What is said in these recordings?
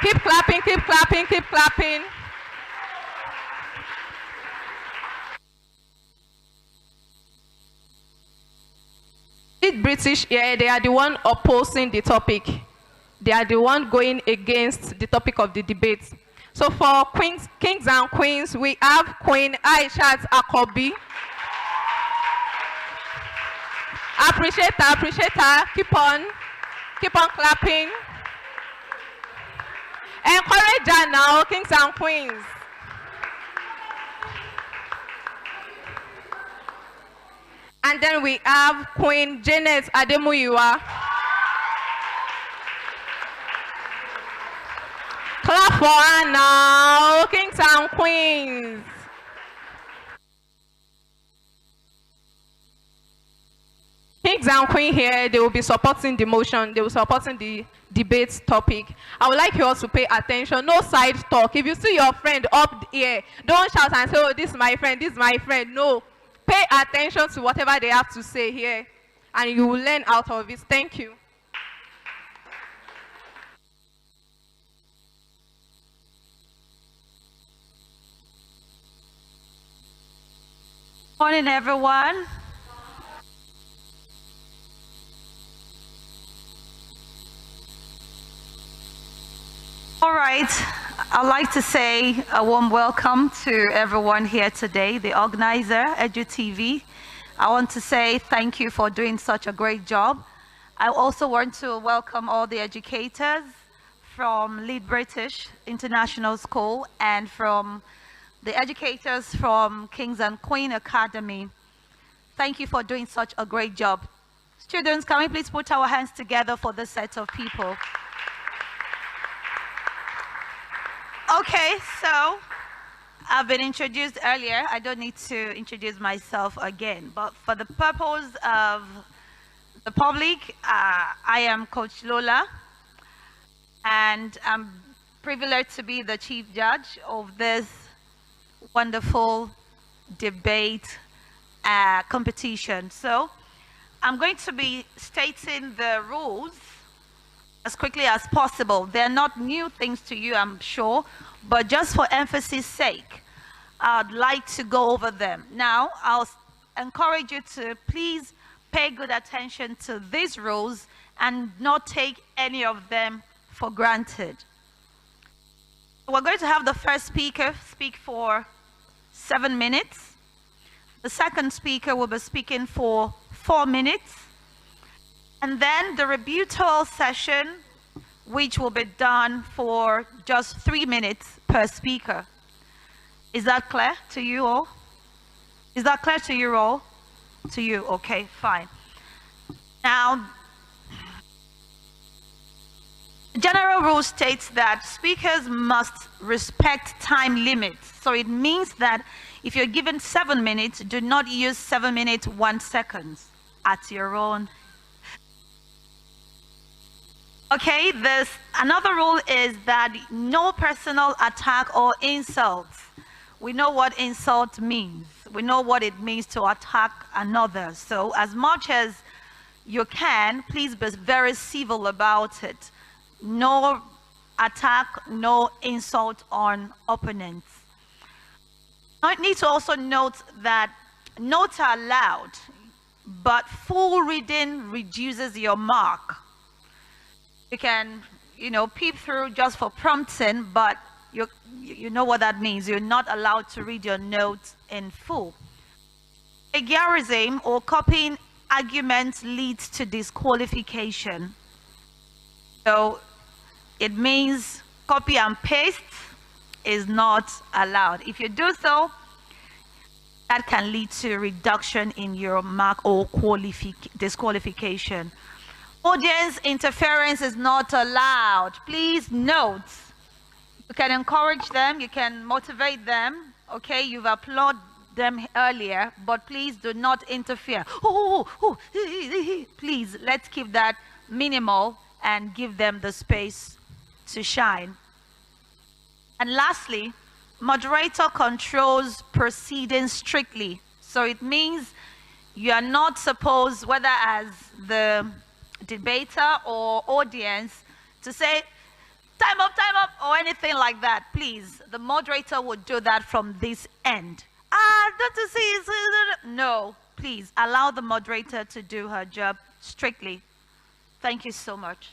Keep clapping, keep clapping, keep clapping. Each British here, they are the one opposing the topic. They are the one going against the topic of the debate. So for queens, kings and queens, we have Queen Aishat Akobi. Appreciate her, appreciate her. Keep on clapping. Encourage her now, kings and queens. And then we have Queen Janet Ademuyiwa. Clap for her now, kings and queens. Kings and queens here, they will be supporting the motion, they will be supporting the debate topic. I would like you all to pay attention, no side talk. If you see your friend up here, don't shout and say, oh, this is my friend, this is my friend. No, pay attention to whatever they have to say here, and you will learn out of it. Thank you. Morning, everyone. All right, I'd like to say a warm welcome to everyone here today, the organizer, Edu TV. I want to say thank you for doing such a great job. I also want to welcome all the educators from Lead British International School and from the educators from Kings and Queen Academy. Thank you for doing such a great job. Students, can we please put our hands together for this set of people? Okay, so I've been introduced earlier. I don't need to introduce myself again, but for the purpose of the public, I am Coach Lola, and I'm privileged to be the chief judge of this wonderful debate competition. So I'm going to be stating the rules as quickly as possible. They're not new things to you, I'm sure, but just for emphasis sake, I'd like to go over them. Now, I'll encourage you to please pay good attention to these rules and not take any of them for granted. We're going to have the first speaker speak for 7 minutes. The second speaker will be speaking for 4 minutes. And then the rebuttal session, which will be done for just 3 minutes per speaker. Is that clear to you all? Is that clear to you all? To you, okay, fine. Now, the general rule states that speakers must respect time limits. So it means that if you're given 7 minutes, do not use 7 minutes 1 second at your own. Okay, another rule is that no personal attack or insults. We know what insult means. We know what it means to attack another. So as much as you can, please be very civil about it. No attack, no insult on opponents. I need to also note that notes are allowed, but full reading reduces your mark. You can, peep through just for prompting, but you know what that means. You're not allowed to read your notes in full. Plagiarism or copying arguments leads to disqualification. So it means copy and paste is not allowed. If you do so, that can lead to reduction in your mark or disqualification. Audience interference is not allowed. Please note, you can encourage them, you can motivate them, okay? You've applauded them earlier, but please do not interfere. Please, let's keep that minimal and give them the space to shine. And lastly, moderator controls proceedings strictly. So it means you are not supposed, whether as the debater or audience, to say, time up, anything like that, please, the moderator would do that from this end. Dr. C, no, please, allow the moderator to do her job strictly. Thank you so much.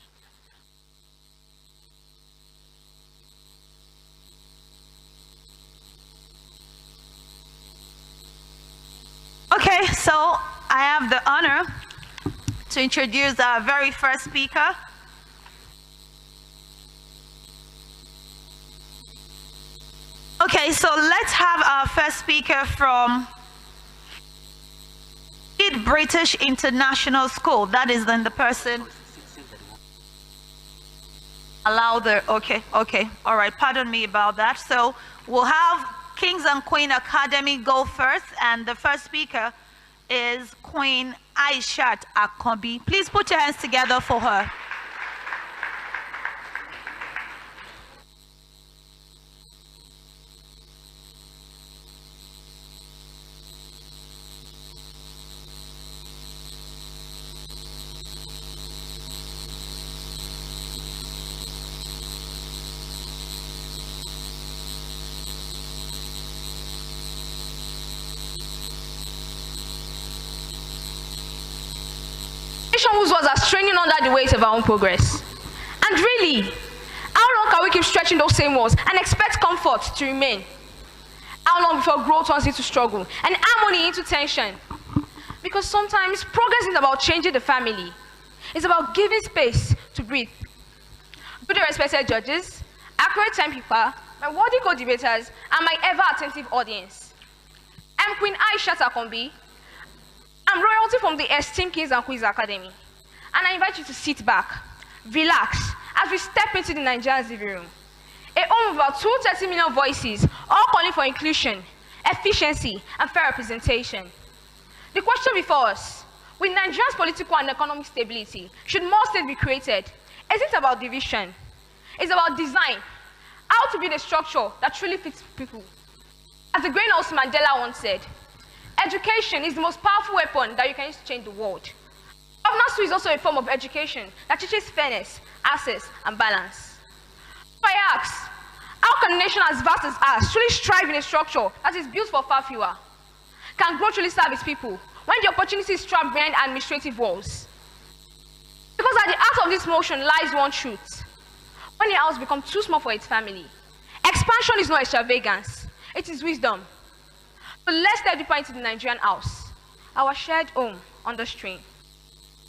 Okay, so I have the honor to introduce our very first speaker. Okay, so let's have our first speaker from British International School. That is then the person. Allow the, okay, all right, pardon me about that. So we'll have Kings and Queen Academy go first, and the first speaker is Queen Aishat Akombi. Please put your hands together for her. Whose was are straining under the weight of our own progress. And really, how long can we keep stretching those same walls and expect comfort to remain? How long before growth turns into struggle and harmony into tension? Because sometimes progress isn't about changing the family. It's about giving space to breathe. Good respected judges, accurate timekeeper, my worthy co-debaters, and my ever-attentive audience. I'm Queen Aishat Akombi. I'm royalty from the esteemed Kings and Queens Academy. And I invite you to sit back, relax, as we step into the Nigerian living room. A home of about 230 million voices, all calling for inclusion, efficiency, and fair representation. The question before us, with Nigeria's political and economic stability, should more states be created? Is it about division? It's about design, how to build a structure that truly fits people. As the great Nelson Mandela once said, education is the most powerful weapon that you can use to change the world. Governance too is also a form of education that teaches fairness, access, and balance. So I ask, how can a nation as vast as ours truly strive in a structure that is built for far fewer? Can growth truly serve its people when the opportunity is trapped behind administrative walls? Because at the heart of this motion lies one truth. When a house becomes too small for its family, expansion is not extravagance, it is wisdom. So let's step deeper into the Nigerian house, our shared home on the stream.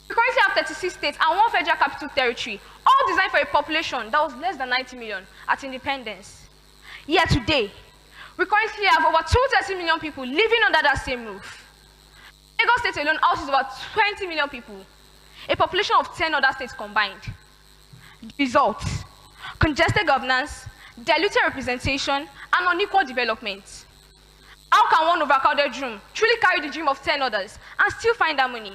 We currently have 36 states and one federal capital territory, all designed for a population that was less than 90 million at independence. Yet today, we currently have over 230 million people living under that same roof. Lagos State alone houses about 20 million people, a population of 10 other states combined. The result, congested governance, diluted representation, and unequal development. How can one overcrowded room truly carry the dream of 10 others and still find harmony?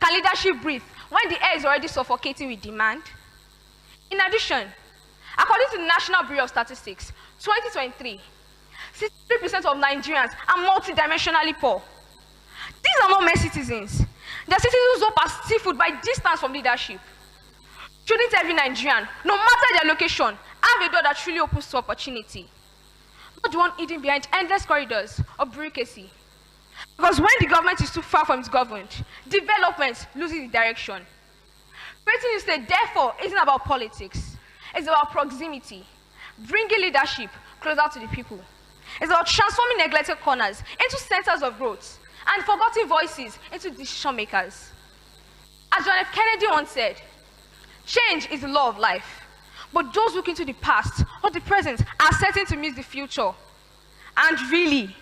Can leadership breathe when the air is already suffocating with demand? In addition, according to the National Bureau of Statistics, 2023, 63% of Nigerians are multidimensionally poor. These are not mere citizens. They are citizens who hope as seafood by distance from leadership. Shouldn't every Nigerian, no matter their location, have a door that truly opens to opportunity? Not the one hidden behind endless corridors of bureaucracy. Because when the government is too far from its governed, development loses its direction. Creating a state, therefore, isn't about politics. It's about proximity, bringing leadership closer to the people. It's about transforming neglected corners into centers of growth and forgotten voices into decision makers. As John F. Kennedy once said, change is the law of life, but those looking to the past or the present are certain to miss the future. And really,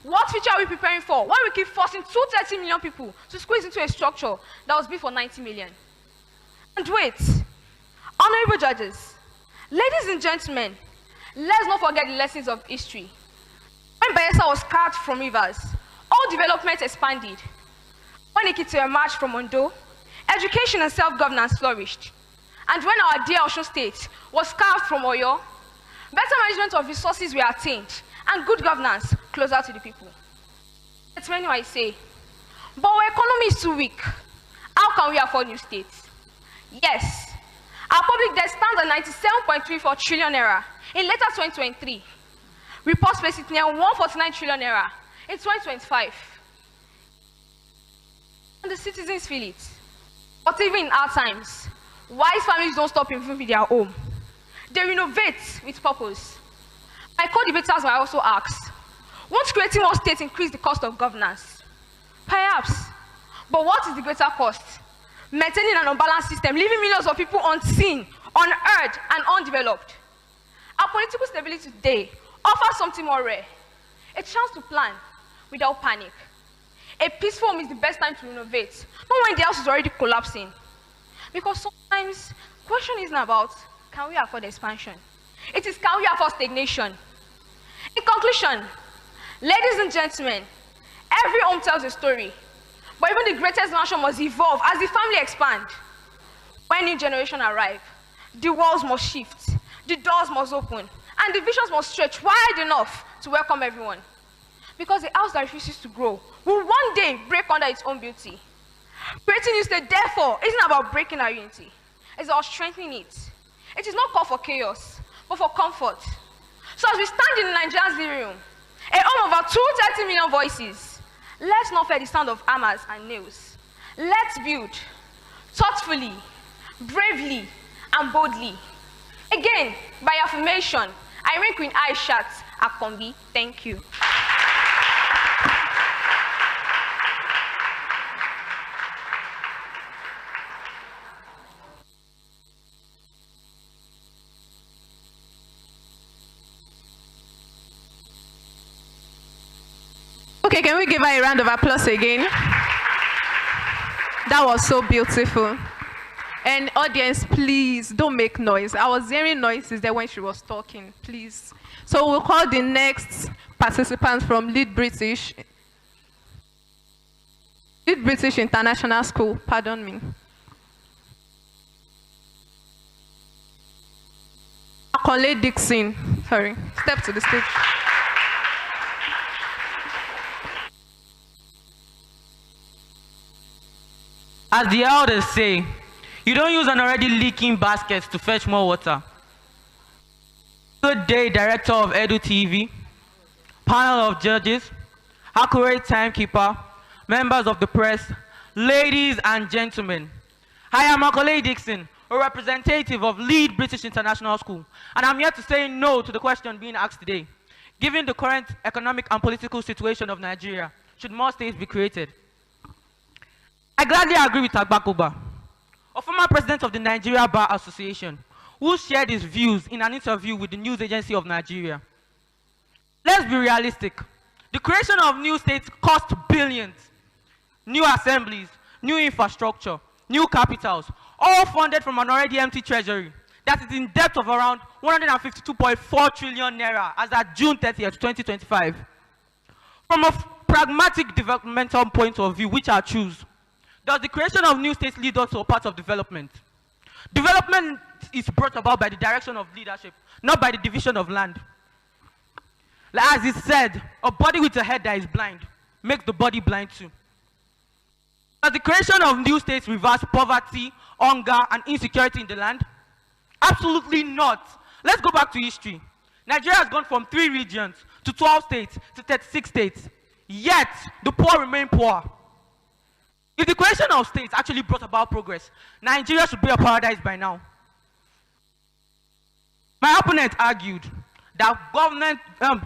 what future are we preparing for when we keep forcing 230 million people to squeeze into a structure that was built for 90 million? And wait, honorable judges, ladies and gentlemen, let's not forget the lessons of history. When Bayelsa was carved from rivers, all development expanded. When Ekiti emerged from Ondo, education and self-governance flourished. And when our dear Osun State was carved from Oyo, better management of resources were attained and good governance closer to the people. That's when I say, but our economy is too weak. How can we afford new states? Yes, Our public debt stands at 97.34 trillion naira in later 2023. Reports place it near 149 trillion naira in 2025. And the citizens feel it. But even in our times, wise families don't stop improving their home. They renovate with purpose. My co-debaters might also ask, won't creating more states increase the cost of governance? Perhaps. But what is the greater cost? Maintaining an unbalanced system, leaving millions of people unseen, unheard, and undeveloped. Our political stability today offers something more rare, a chance to plan without panic. A peaceful home is the best time to renovate, not when the house is already collapsing. Because sometimes, the question isn't about, can we afford expansion? It is, can we afford stagnation? In conclusion, ladies and gentlemen, every home tells a story, but even the greatest mansion must evolve as the family expands. When new generation arrive, the walls must shift, the doors must open, and the visions must stretch wide enough to welcome everyone. Because the house that refuses to grow will one day break under its own beauty. Creating new state, therefore, isn't about breaking our unity. It's about strengthening it. It is not called for chaos, but for comfort. So as we stand in the Nigerian's living room, a home of over 230 million voices, let's not fear the sound of hammers and nails. Let's build thoughtfully, bravely, and boldly. Again, by affirmation, Irene Queen Aishat Akombi, thank you. Okay, can we give her a round of applause again? That was so beautiful. And audience, please don't make noise. I was hearing noises there when she was talking, please. So we'll call the next participant from Lead British International School, pardon me. Akonle Dixon, sorry, step to the stage. As the elders say, you don't use an already leaking basket to fetch more water. Good day, Director of Edu TV, panel of judges, accurate timekeeper, members of the press, ladies and gentlemen. I am Akonle Dixon, a representative of Lead British International School, and I'm here to say no to the question being asked today. Given the current economic and political situation of Nigeria, should more states be created? I gladly agree with Agbakoba, a former president of the Nigeria Bar Association, who shared his views in an interview with the news agency of Nigeria. Let's be realistic. The creation of new states cost billions. New assemblies, new infrastructure, new capitals, all funded from an already empty treasury that is in debt of around 152.4 trillion naira as at June 30th, 2025. From a pragmatic developmental point of view, which I choose, does the creation of new states lead us to a path of development? Development is brought about by the direction of leadership, not by the division of land. As it said, a body with a head that is blind makes the body blind too. Does the creation of new states reverse poverty, hunger, and insecurity in the land? Absolutely not. Let's go back to history. Nigeria has gone from 3 regions to 12 states to 36 states. Yet, the poor remain poor. If the creation of states actually brought about progress, Nigeria should be a paradise by now. My opponent argued that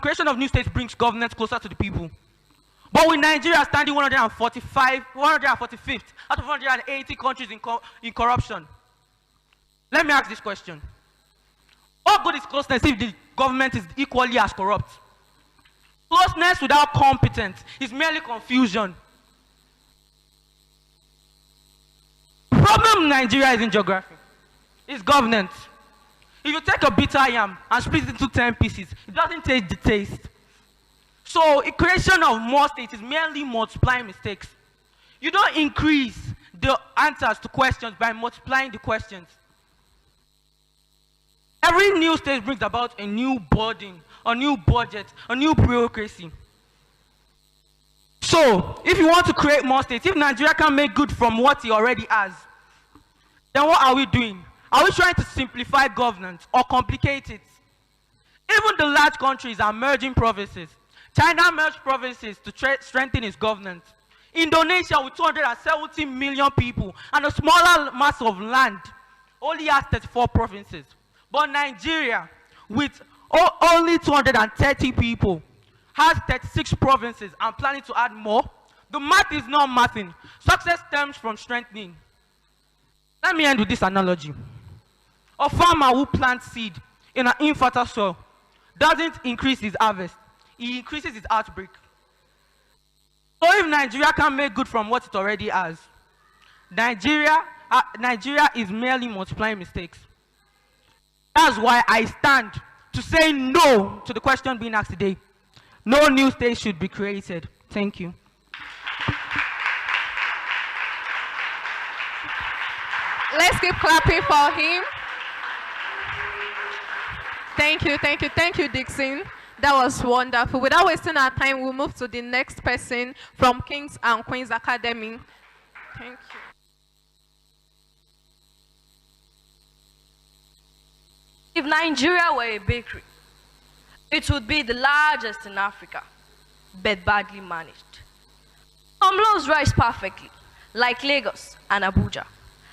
creation of new states brings governance closer to the people. But with Nigeria standing 145th out of 180 countries in corruption, let me ask this question. What good is closeness if the government is equally as corrupt? Closeness without competence is merely confusion. The problem in Nigeria is in geography. It's governance. If you take a bitter yam and split it into 10 pieces, it doesn't taste the taste. So a creation of more states is merely multiplying mistakes. You don't increase the answers to questions by multiplying the questions. Every new state brings about a new burden, a new budget, a new bureaucracy. So, if you want to create more states, if Nigeria can make good from what he already has, then what are we doing? Are we trying to simplify governance or complicate it? Even the large countries are merging provinces. China merged provinces to strengthen its governance. Indonesia, with 270 million people and a smaller mass of land, only has 34 provinces. But Nigeria, with only 230 people, has 36 provinces and planning to add more. The math is not mathing. Success stems from strengthening. Let me end with this analogy. A farmer who plants seed in an infertile soil doesn't increase his harvest, he increases his outbreak. So if Nigeria can make good from what it already has, Nigeria is merely multiplying mistakes. That's why I stand to say no to the question being asked today. No new state should be created. Thank you. Let's keep clapping for him. Thank you, Dixon. That was wonderful. Without wasting our time, we'll move to the next person from Kings and Queens Academy. Thank you. If Nigeria were a bakery, it would be the largest in Africa, but badly managed. Some loaves rise perfectly, like Lagos and Abuja,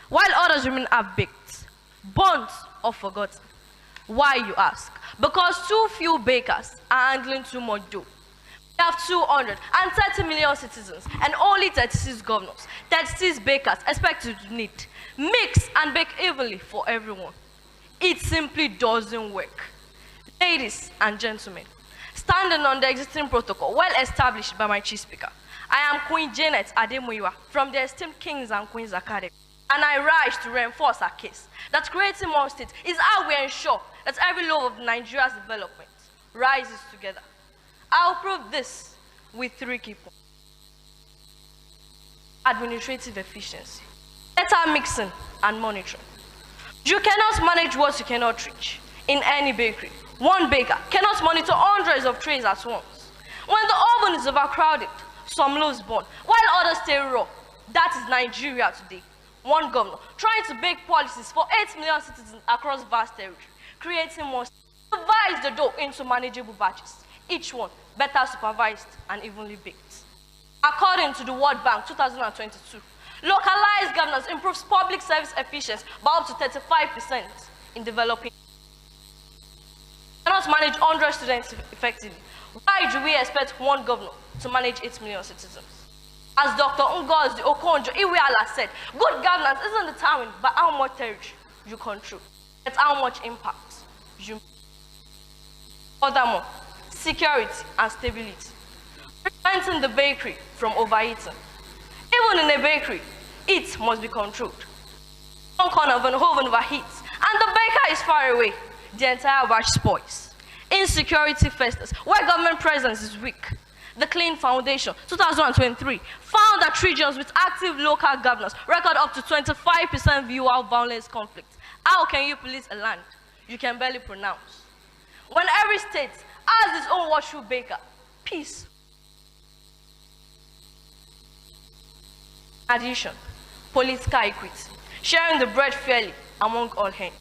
while others remain half-baked, burnt or forgotten. Why, you ask? Because too few bakers are handling too much dough. We have 230 million citizens and only 36 governors, 36 bakers expected to knit, mix and bake evenly for everyone. It simply doesn't work. Ladies and gentlemen, standing on the existing protocol well established by my chief speaker, I am Queen Janet Ademuyiwa from the esteemed Kings and Queens Academy, and I rise to reinforce our case that creating more states is how we ensure that every lobe of Nigeria's development rises together. I'll prove this with 3 key points. Administrative efficiency, data mixing and monitoring. You cannot manage what you cannot reach. In any bakery, one baker cannot monitor hundreds of trays at once. When the oven is overcrowded, some loaves burn, while others stay raw. That is Nigeria today. One governor trying to bake policies for 8 million citizens across vast territory, creating more, divide the dough into manageable batches, each one better supervised and evenly baked. According to the World Bank 2022, localized governance improves public service efficiency by up to 35% in developing. We cannot manage 100 students effectively. Why do we expect one governor to manage 8 million citizens? As Dr. Ngozi Okonjo Iweala said, good governance isn't determined by how much territory you control, it's how much impact you make. Furthermore, security and stability. Preventing the bakery from overeating. Even in a bakery, it must be controlled. One corner of an oven overheats, and the baker is far away. The entire batch spoils. Insecurity festers, where government presence is weak. The Clean Foundation, 2023, found that regions with active local governance record up to 25% fewer violence conflicts. How can you police a land you can barely pronounce? When every state has its own washoe baker, peace. In addition, political equity, sharing the bread fairly among all hands.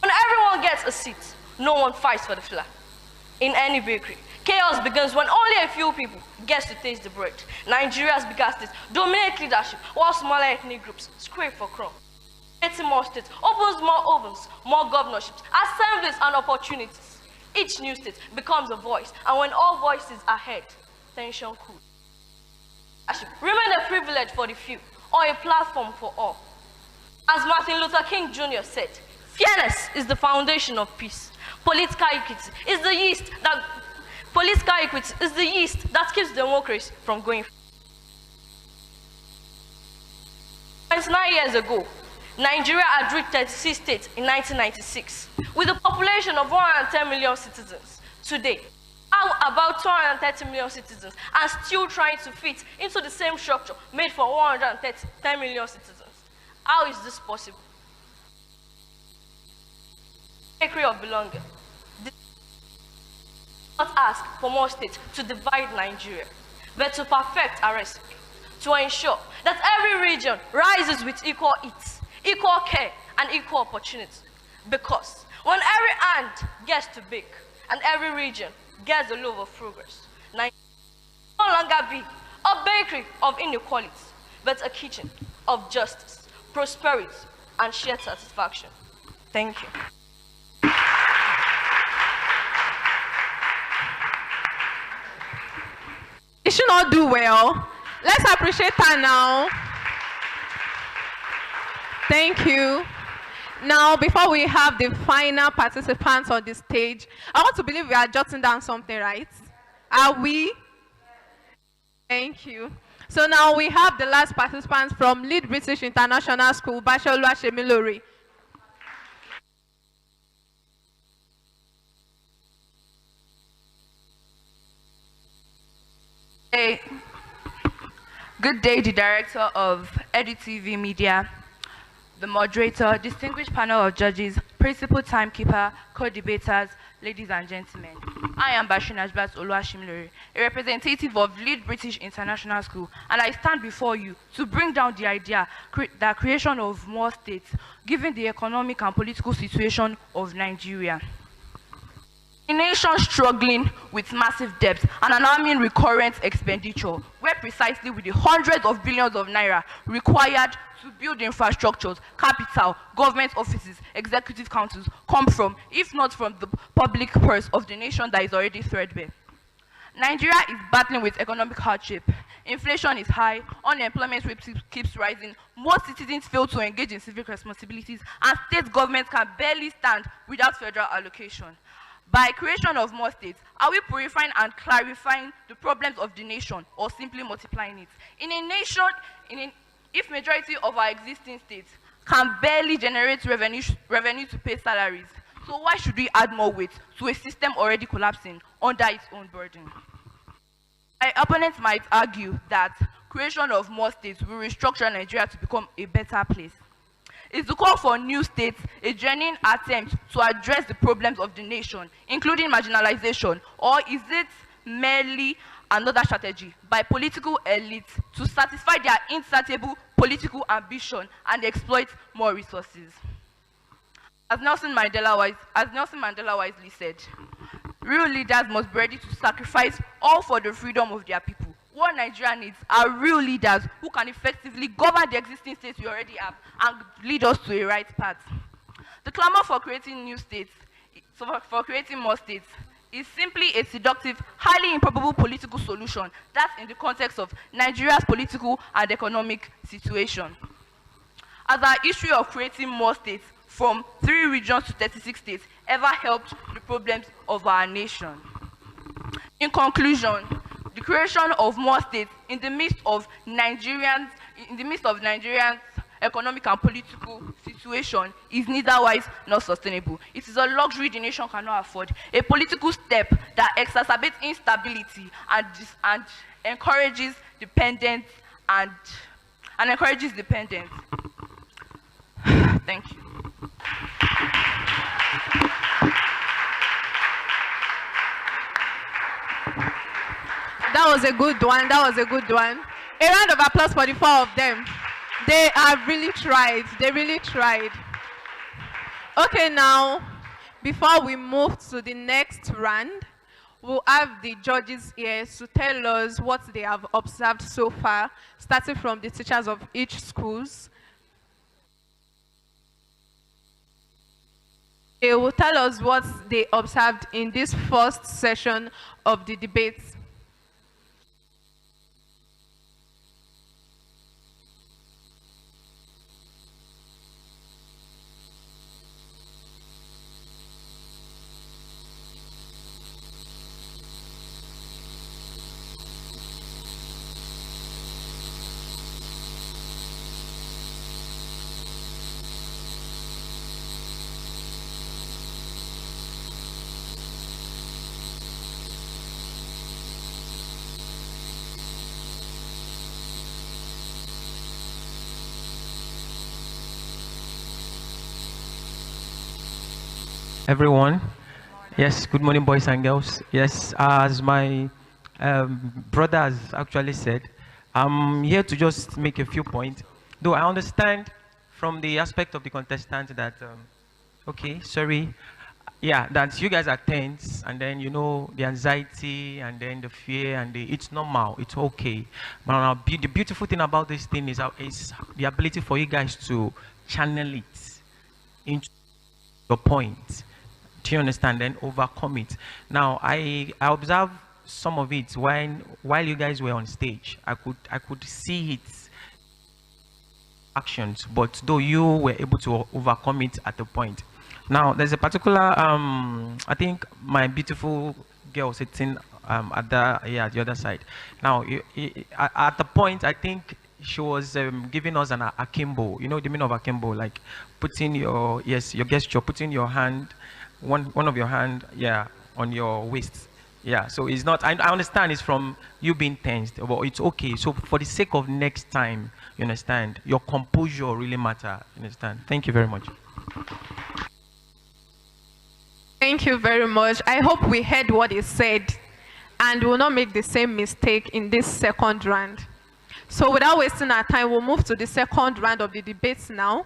When everyone gets a seat, no one fights for the flour. In any bakery, chaos begins when only a few people get to taste the bread. Nigeria's biggest states dominate leadership, while smaller ethnic groups scrape for crumbs. Creating more states opens more ovens, more governorships, assemblies, and opportunities. Each new state becomes a voice, and when all voices are heard, tension cools. Remain a privilege for the few, or a platform for all. As Martin Luther King Jr. said, fairness is the foundation of peace. Political equity is the yeast that keeps democracy from going. 29 years ago, Nigeria had reached 36 states in 1996, with a population of 110 million citizens. Today, about 230 million citizens are still trying to fit into the same structure made for 110 million citizens. How is this possible? Bakery of belonging. Not ask for more states to divide Nigeria, but to perfect our recipe, to ensure that every region rises with equal heat, equal care, and equal opportunity. Because when every hand gets to bake and every region gets a loaf of progress, Nigeria will no longer be a bakery of inequality, but a kitchen of justice, prosperity, and shared satisfaction. Thank you. It should not do well. Let's appreciate her now. Thank you. Now, before we have the final participants on the stage, I want to believe we are jotting down something, right? Are we? Thank you. So now we have the last participants from Lead British International School, Basholua Shemilori. Hey. Good day, the director of Edu TV Media, the moderator, distinguished panel of judges, principal timekeeper, co-debaters, ladies and gentlemen. I am Bashir Najbat Oluwashimilore, a representative of Lead British International School, and I stand before you to bring down the idea that creation of more states, given the economic and political situation of Nigeria. A nation struggling with massive debt and alarming recurrent expenditure, where precisely with the hundreds of billions of naira required to build infrastructures, capital, government offices, executive councils come from, if not from the public purse of the nation that is already threadbare. Nigeria is battling with economic hardship. Inflation is high, unemployment rate keeps rising, most citizens fail to engage in civic responsibilities, and state governments can barely stand without federal allocation. By creation of more states, are we purifying and clarifying the problems of the nation, or simply multiplying it? In a nation, if majority of our existing states can barely generate revenue to pay salaries, so why should we add more weight to a system already collapsing under its own burden? My opponents might argue that creation of more states will restructure Nigeria to become a better place. Is the call for new states a genuine attempt to address the problems of the nation, including marginalization, or is it merely another strategy by political elites to satisfy their insatiable political ambition and exploit more resources? As Nelson Mandela wisely said, real leaders must be ready to sacrifice all for the freedom of their people. What Nigeria needs are real leaders who can effectively govern the existing states we already have and lead us to a right path. The clamor for creating new states, for creating more states, is simply a seductive, highly improbable political solution that's in the context of Nigeria's political and economic situation. As our history of creating more states from 3 regions to 36 states ever helped the problems of our nation. In conclusion, the creation of more states in the midst of Nigerians' economic and political situation is neither wise nor sustainable. It is a luxury the nation cannot afford, a political step that exacerbates instability and encourages dependence Thank you. That was a good one. That was a good one. A round of applause for the 4 of them. They have really tried. They really tried. Okay, now, before we move to the next round, we'll have the judges here to tell us what they have observed so far, starting from the teachers of each schools. They will tell us what they observed in this first session of the debate. Everyone, yes, good morning, boys and girls. Yes, as my brother has actually said, I'm here to just make a few points. Though I understand from the aspect of the contestant that, okay, sorry, yeah, that you guys are tense, and then you know the anxiety, and then the fear, and it's normal, it's okay. But the beautiful thing about this thing is the ability for you guys to channel it into your point. Do you understand? Then overcome it. Now, I observe some of it while you guys were on stage. I could see it actions, but though you were able to overcome it at the point. Now, there's a particular, I think my beautiful girl sitting at the other side. Now, at the point, I think she was giving us an akimbo. You know the meaning of akimbo, like putting your gesture, putting your hand, one of your hand, yeah, on your waist. Yeah, so it's not, I understand it's from you being tensed, but it's okay. So for the sake of next time, you understand, your composure really matters. You understand? Thank you very much. Thank you very much. I hope we heard what he said and will not make the same mistake in this second round. So without wasting our time, we'll move to the second round of the debates now.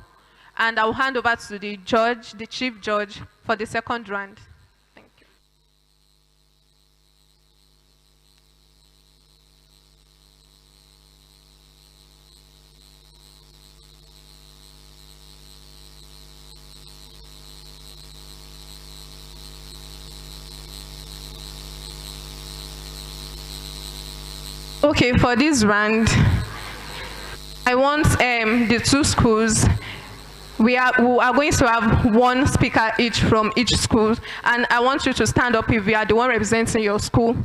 And I'll hand over to the judge, the chief judge, for the second round. Thank you. Okay, for this round, I want the two schools. We are going to have one speaker each from each school, and I want you to stand up if you are the one representing your school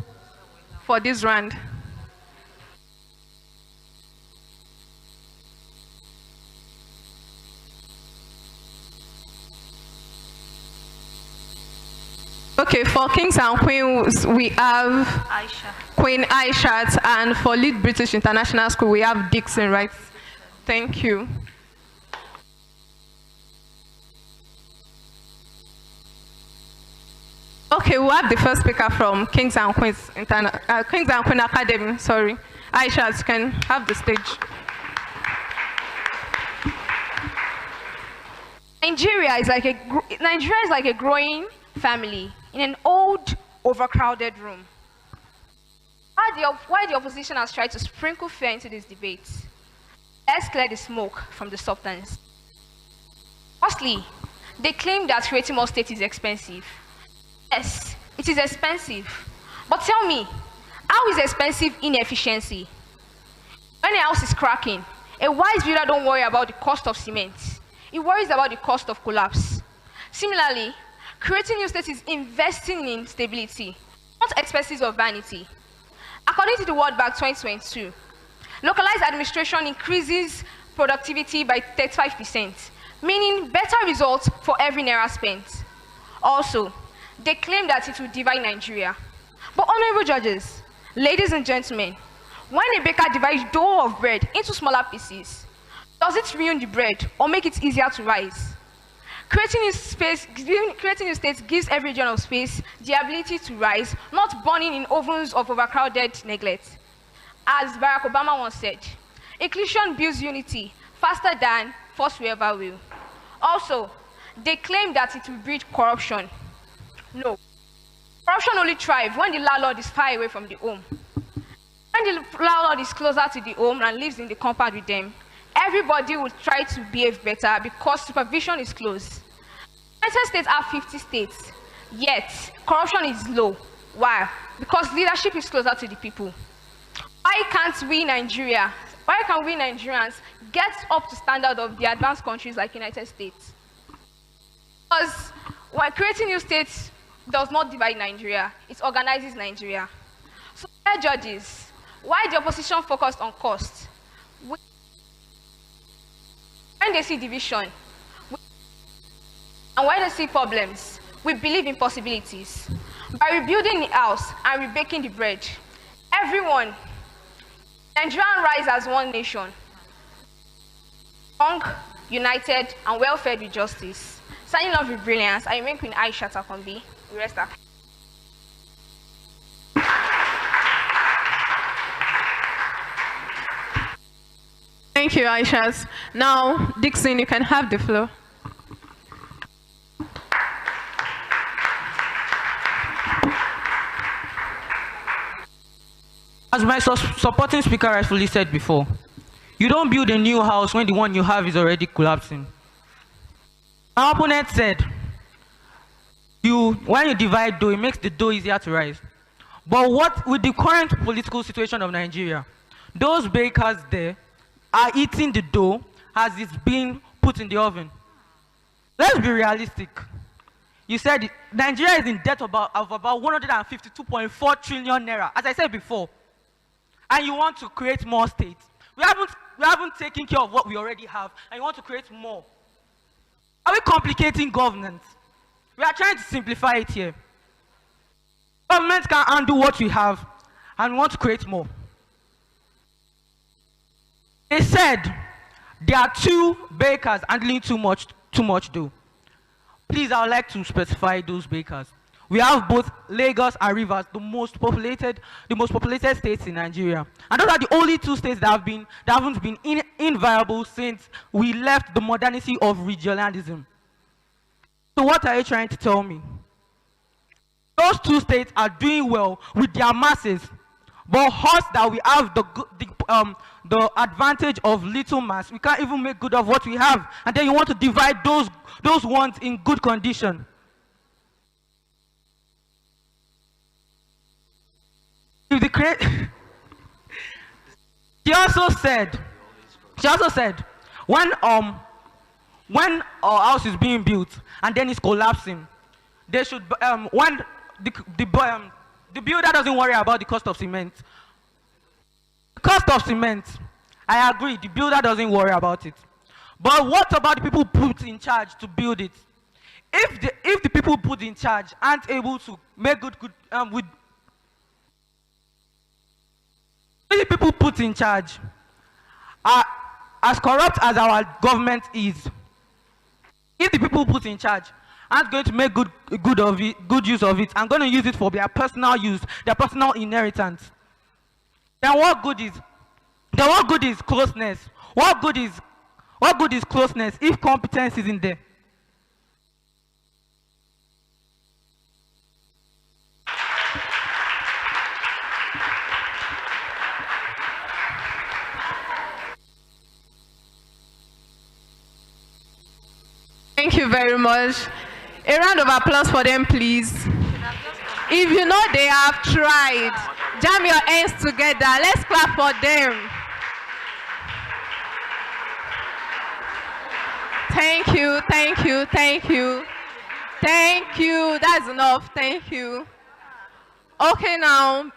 for this round. Okay, for Kings and Queens, we have Queen Aishat, and for Lead British International School, we have Dixon, right? Thank you. Okay, we'll have the first speaker from Kings and Queens Kings and Queen Academy. Sorry, Aishat, you can have the stage. Nigeria is like a growing family in an old, overcrowded room. Why the opposition has tried to sprinkle fear into this debate? Let's clear the smoke from the substance. Firstly, they claim that creating more states is expensive. Yes, it is expensive. But tell me, how is expensive inefficiency? When a house is cracking, a wise builder don't worry about the cost of cement. He worries about the cost of collapse. Similarly, creating new states is investing in stability, not expenses of vanity. According to the World Bank 2022, localized administration increases productivity by 35%, meaning better results for every naira spent. Also, they claim that it will divide Nigeria. But honorable judges, ladies and gentlemen, when a baker divides dough of bread into smaller pieces, does it ruin the bread or make it easier to rise? Creating new states gives every region of space the ability to rise, not burning in ovens of overcrowded neglect. As Barack Obama once said, inclusion builds unity faster than force will ever will. Also, they claim that it will breed corruption. No. Corruption only thrives when the landlord is far away from the home. When the landlord is closer to the home and lives in the compound with them, everybody will try to behave better because supervision is close. United States have 50 states, yet corruption is low. Why? Because leadership is closer to the people. Why can't we Nigerians get up to standard of the advanced countries like United States? Because when creating new states does not divide Nigeria, it organizes Nigeria. So, judges, why the opposition focused on cost? When they see division, and when they see problems, we believe in possibilities. By rebuilding the house and rebaking the bread, everyone, Nigerian rise as one nation, strong, united, and well-fed with justice. Signing off with brilliance, I remain Queen Aisha Takombi. We rest up. Thank you, Aishas. Now, Dixon, you can have the floor. As my supporting speaker rightfully said before, you don't build a new house when the one you have is already collapsing. Our opponent said, when you divide dough, it makes the dough easier to rise. But what with the current political situation of Nigeria, those bakers there are eating the dough as it's being put in the oven. Let's be realistic. You said Nigeria is in debt of about 152.4 trillion naira, as I said before. And you want to create more states. We haven't taken care of what we already have, and you want to create more. Are we complicating governance? We are trying to simplify it here. Government can undo what we have, and we want to create more. They said there are 2 bakers handling too much dough. Please, I would like to specify those bakers. We have both Lagos and Rivers, the most populated states in Nigeria. And those are the only 2 states that haven't been inviable since we left the modernity of regionalism. So what are you trying to tell me? Those 2 states are doing well with their masses, but us that we have the advantage of little mass, we can't even make good of what we have, and then you want to divide those ones in good condition. She also said, when our house is being built and then it's collapsing, they should the builder doesn't worry about the cost of cement. The cost of cement, I agree, the builder doesn't worry about it. But what about the people put in charge to build it? If the people put in charge aren't able to make if the people put in charge are as corrupt as our government is, if the people put in charge aren't going to make good use of it and going to use it for their personal use, their personal inheritance, then what good is closeness? What good is closeness if competence isn't there? Thank you very much. A round of applause for them, please. If you know they have tried, jam your hands together. Let's clap for them. Thank you, thank you, thank you. Thank you. That's enough. Thank you. Okay, now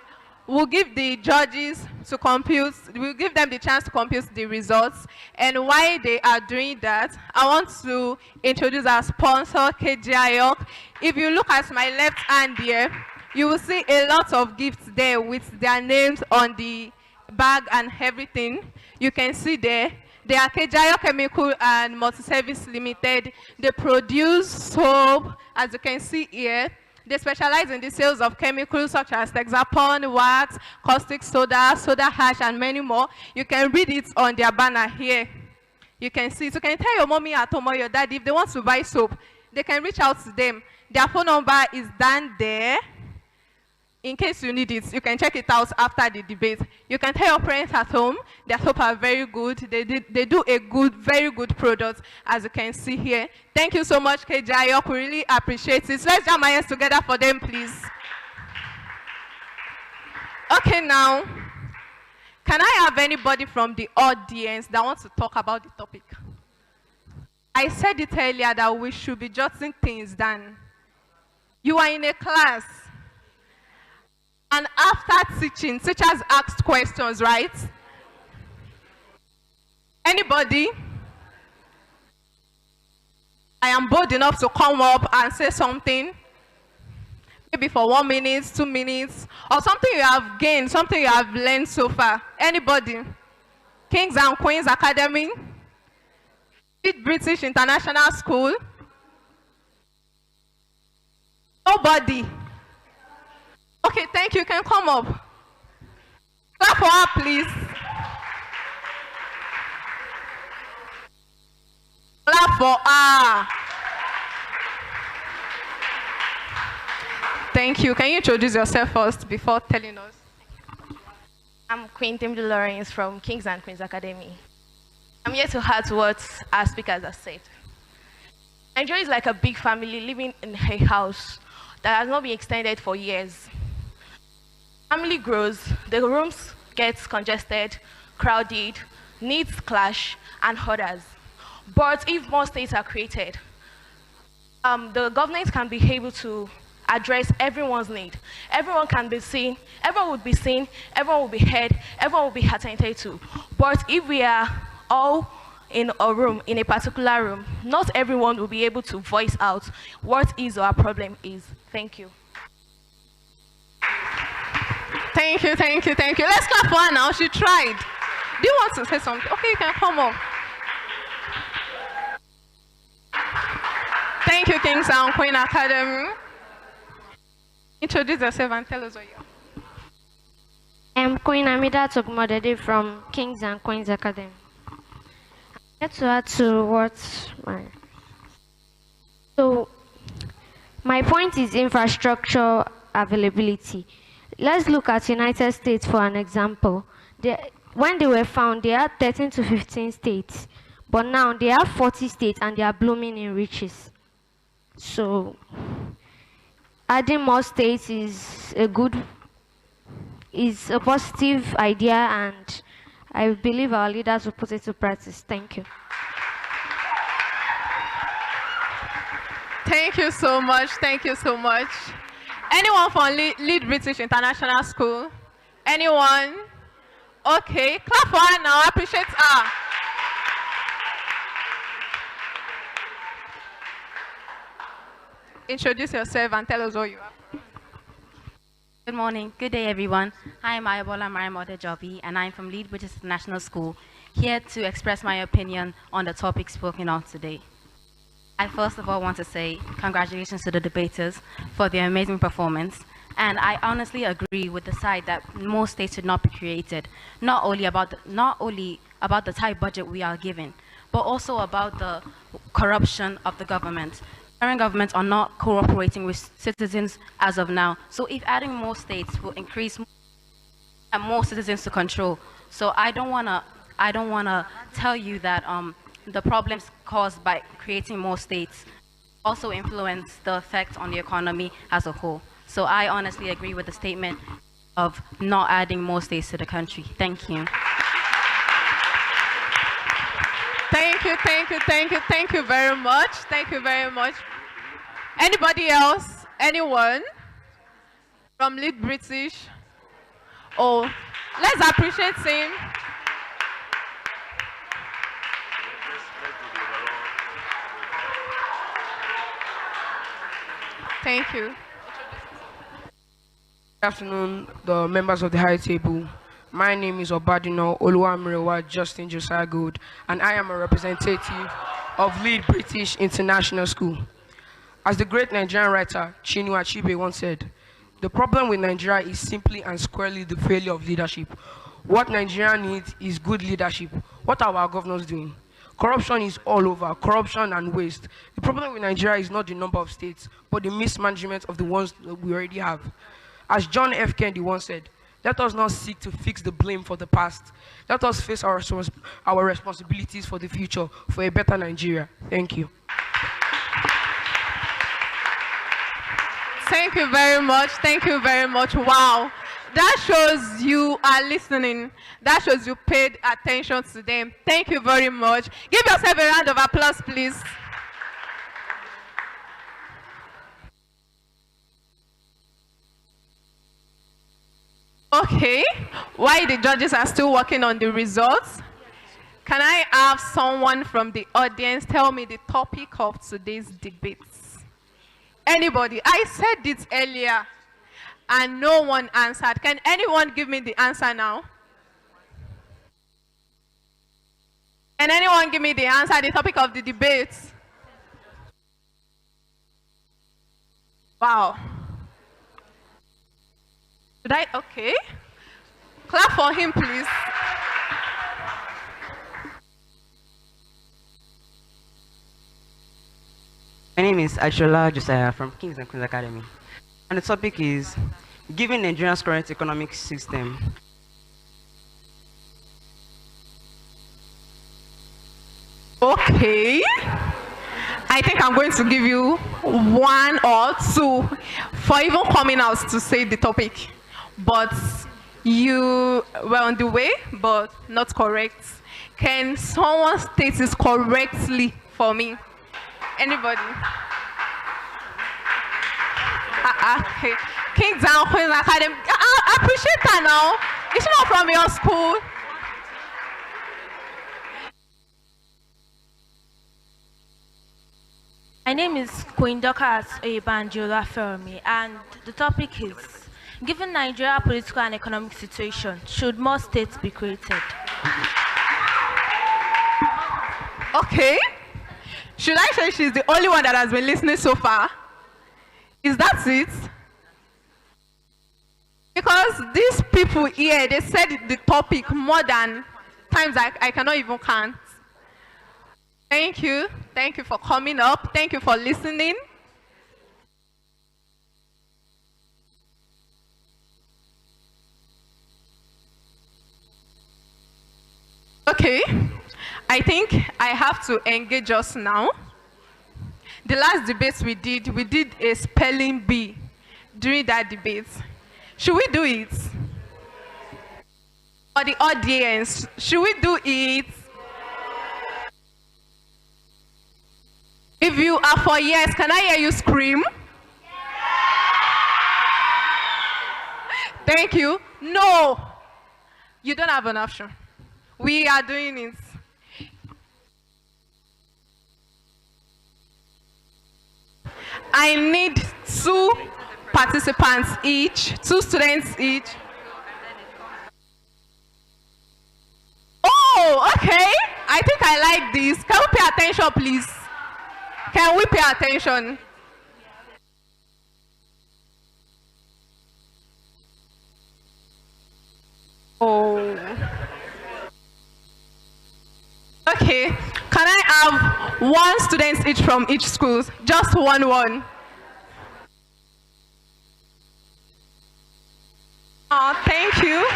we'll give the judges to compute, we'll give them the chance to compute the results. And while they are doing that, I want to introduce our sponsor, KJIOC. If you look at my left hand here, you will see a lot of gifts there with their names on the bag and everything. You can see there. They are KJIOC Chemical and Multi-Service Limited. They produce soap, as you can see here. They specialize in the sales of chemicals such as Texapon, wax, caustic soda, soda ash, and many more. You can read it on their banner here. You can see it. You can tell your mommy at home or your daddy if they want to buy soap. They can reach out to them. Their phone number is down there. In case you need it, you can check it out after the debate. You can tell your parents at home, their soap are very good. They do a very good product, as you can see here. Thank you so much, KJIOC. We really appreciate it. Let's jam our hands together for them, please. Okay, now, can I have anybody from the audience that wants to talk about the topic? I said it earlier that we should be jotting things down. You are in a class. And after teaching, teachers asked questions, right? Anybody? I am bold enough to come up and say something, maybe for 1 minute, 2 minutes, or something you have gained, something you have learned so far. Anybody? Kings and Queens Academy? British International School? Nobody? Okay, thank you. You can come up. Clap for her, please. Clap for R. Thank you. Can you introduce yourself first before telling us? I'm Queen Lawrence from Kings and Queens Academy. I'm here to add to what our speakers have said. Nigeria is like a big family living in a house that has not been extended for years. Family grows, the rooms get congested, crowded, needs clash, and others. But if more states are created, the government can be able to address everyone's need. Everyone can be seen, everyone would be seen, everyone will be heard, everyone will be attended to. But if we are all in a room, in a particular room, not everyone will be able to voice out what is our problem is. Thank you. Thank you, thank you, thank you. Let's clap for her now. She tried. Do you want to say something? Okay, you can come up. Thank you, Kings and Queen Academy. Introduce yourself and tell us what you are. I'm Queen Amida Togmodede from Kings and Queens Academy. I'm here to add to what my point is infrastructure availability. Let's look at United States for an example. When they were found, they had 13 to 15 states, but now they have 40 states and they are blooming in riches. So adding more states is a positive idea, and I believe our leaders will put it to practice. Thank you. Thank you so much. Thank you so much. Anyone from Lead British International School? Anyone? Okay, clap for her now. I appreciate her. Introduce yourself and tell us what you are. Good morning. Good day, everyone. I am Ayabola Marimoda Jobi, and I'm from Lead British International School, here to express my opinion on the topic spoken of today. I first of all want to say congratulations to the debaters for their amazing performance, and I honestly agree with the side that more states should not be created, not only about the tight budget we are given, but also about the corruption of the government. Current governments are not cooperating with citizens as of now. So if adding more states will increase and more citizens to control. So I don't wanna tell you that the problems caused by creating more states also influence the effect on the economy as a whole. So I honestly agree with the statement of not adding more states to the country. Thank you. Thank you, thank you, thank you, thank you very much. Thank you very much. Anybody else? Anyone? From Lead British? Oh, let's appreciate him. Thank you. Good afternoon, the members of the high table. My name is Obadino Oluwamirewa Justin Josiah Gold, and I am a representative of Lead British International School. As the great Nigerian writer Chinua Achebe once said, the problem with Nigeria is simply and squarely the failure of leadership. What Nigeria needs is good leadership. What are our governors doing? Corruption is all over, corruption and waste. The problem with Nigeria is not the number of states, but the mismanagement of the ones that we already have. As John F. Kennedy once said, let us not seek to fix the blame for the past. Let us face our responsibilities for the future, for a better Nigeria. Thank you. Thank you very much. Thank you very much. Wow. That shows you are listening. That shows you paid attention to them. Thank you very much. Give yourself a round of applause, please. Okay. While the judges are still working on the results, can I have someone from the audience tell me the topic of today's debates? Anybody? I said it earlier and no one answered. Can anyone give me the answer now? Can anyone give me the answer, the topic of the debate? Wow. Should I? Okay. Clap for him, please. My name is Aishola Josiah from Kings and Queens Academy. And the topic is, given Nigeria's current economic system, Okay. I think I'm going to give you 1 or 2 for even coming out to say the topic. But you were on the way, but not correct. Can someone state this correctly for me? Anybody? Okay. Kings and Queens Academy. I appreciate that now. It's not from your school. My name is Queen Dorcas Oyebanjola Fermi, and the topic is, given Nigeria's political and economic situation, should more states be created? Okay. Should I say she's the only one that has been listening so far? Is that it? Because these people here, they said the topic more than times I cannot even count. Thank you. Thank you for coming up. Thank you for listening. Okay. I think I have to engage us now. The last debate we did a spelling bee during that debate. Should we do it? For the audience, should we do it? If you are for yes, can I hear you scream? Thank you. No, you don't have an option. We are doing it. I need 2 participants each, 2 students each. Oh, okay. I think I like this. Can we pay attention, please? Can we pay attention? Oh. Okay. Can I have 1 student each from each school? Just one. Oh, thank you.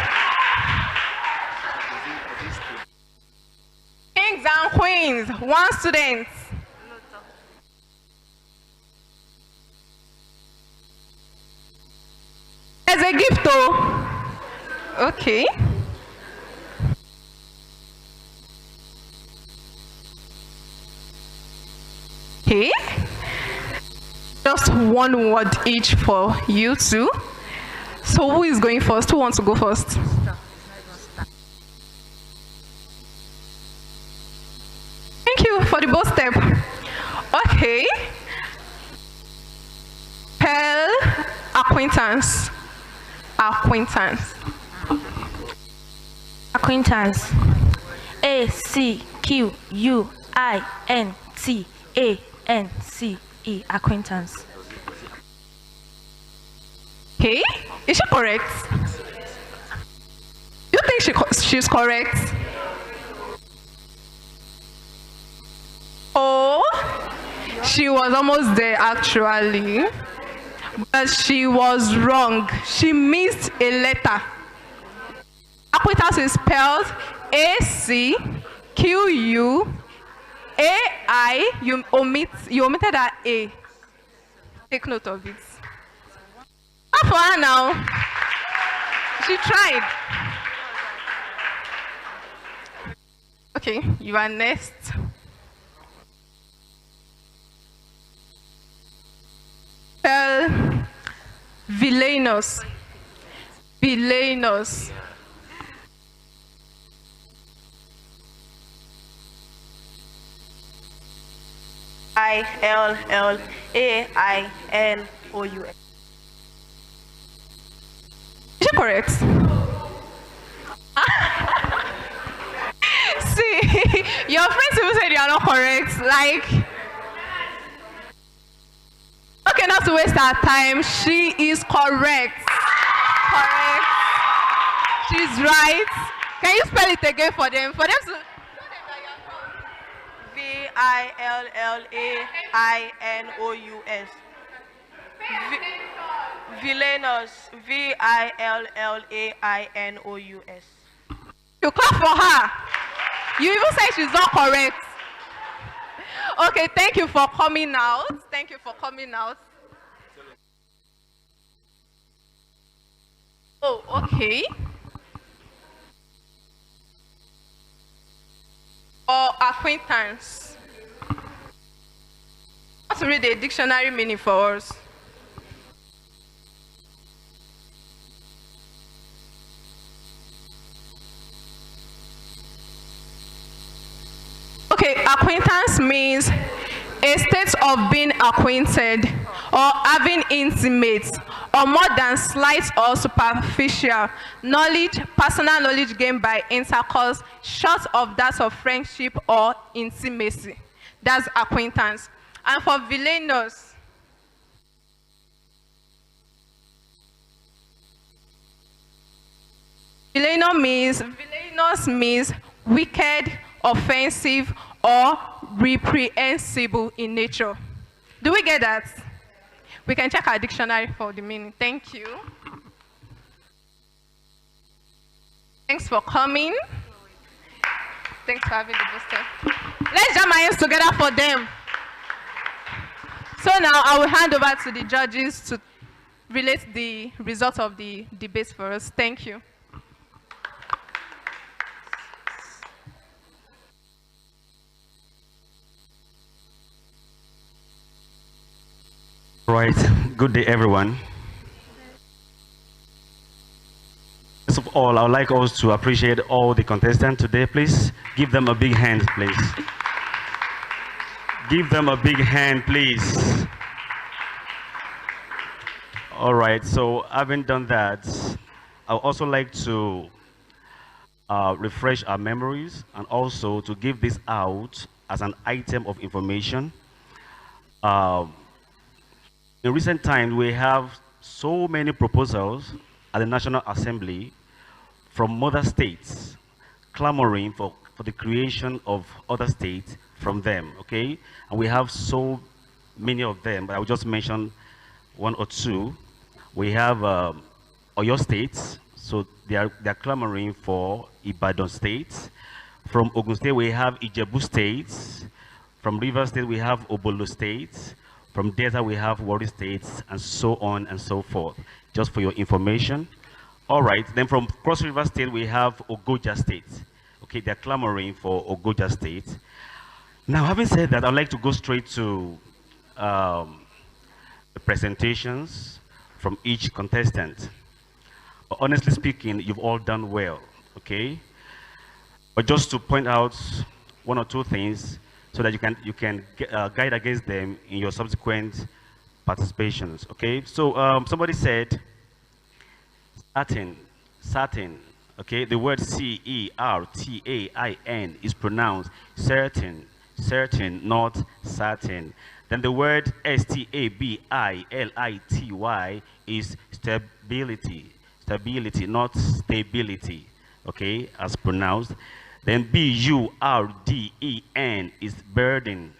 Kings and queens, 1 student. There's a gift though. Okay. Okay. Just 1 word each for you two. So who is going first? Who wants to go first? Thank you for the both step. Okay. Spell acquaintance. Acquaintance. Acquaintance. A-C-Q-U-I-N-T-A-N-C-E. Acquaintance. Okay. Is she correct? You think she's correct? Oh, she was almost there actually. But she was wrong. She missed a letter. Acquaintance is spelled A-C-Q-U-A-I. You omitted that A. Take note of it. Not for her now. She tried. Okay, you are next. Spell villainous. Villainous. I-L-L-A-I-N-O-U-S. Is she correct? See, your friends even said you are not correct. Like, okay, not to waste our time. She is correct. Correct. She's right. Can you spell it again for them? For them to. V-I-L-L-A-I-N-O-U-S. Villainous. V-I-L-L-A-I-N-O-U-S. You clap for her. You even say she's not correct. Okay, thank you for coming out. Thank you for coming out. Oh, okay. Or acquaintance. Let's read the dictionary meaning for us. Okay, acquaintance means a state of being acquainted or having intimate or more than slight or superficial knowledge, personal knowledge gained by intercourse, short of that of friendship or intimacy. That's acquaintance. And for villainous, villainous means wicked, offensive, or reprehensible in nature. Do we get that? We can check our dictionary for the meaning. Thank you. Thanks for coming. Thanks for having the booster. Let's jam our hands together for them. So now I will hand over to the judges to relate the results of the debate for us. Thank you. Right, good day everyone. First of all, I would like us to appreciate all the contestants today. Please give them a big hand, please. Give them a big hand, please. All right, so having done that, I would also like to refresh our memories and also to give this out as an item of information. In recent times, we have so many proposals at the National Assembly from other states clamoring for the creation of other states from them, okay? And we have so many of them, but I will just mention one or two. We have Oyo State, so they are clamoring for Ibadan State. From Ogun State, we have Ijebu State. From Rivers State, we have Obolo State. From Delta, we have Warri State, and so on and so forth, just for your information. All right, then from Cross River State, we have Ogoja State. Okay, they're clamoring for Ogoja State. Now, having said that, I'd like to go straight to the presentations from each contestant. But honestly speaking, you've all done well, okay? But just to point out one or two things, so that you can guide against them in your subsequent participations. Okay, so somebody said certain. Okay, the word C-E-R-T-A-I-N is pronounced certain, not certain. Then the word S-T-A-B-I-L-I-T-Y is stability, not stability. Okay, as pronounced. Then B-U-R-D-E-N is burden,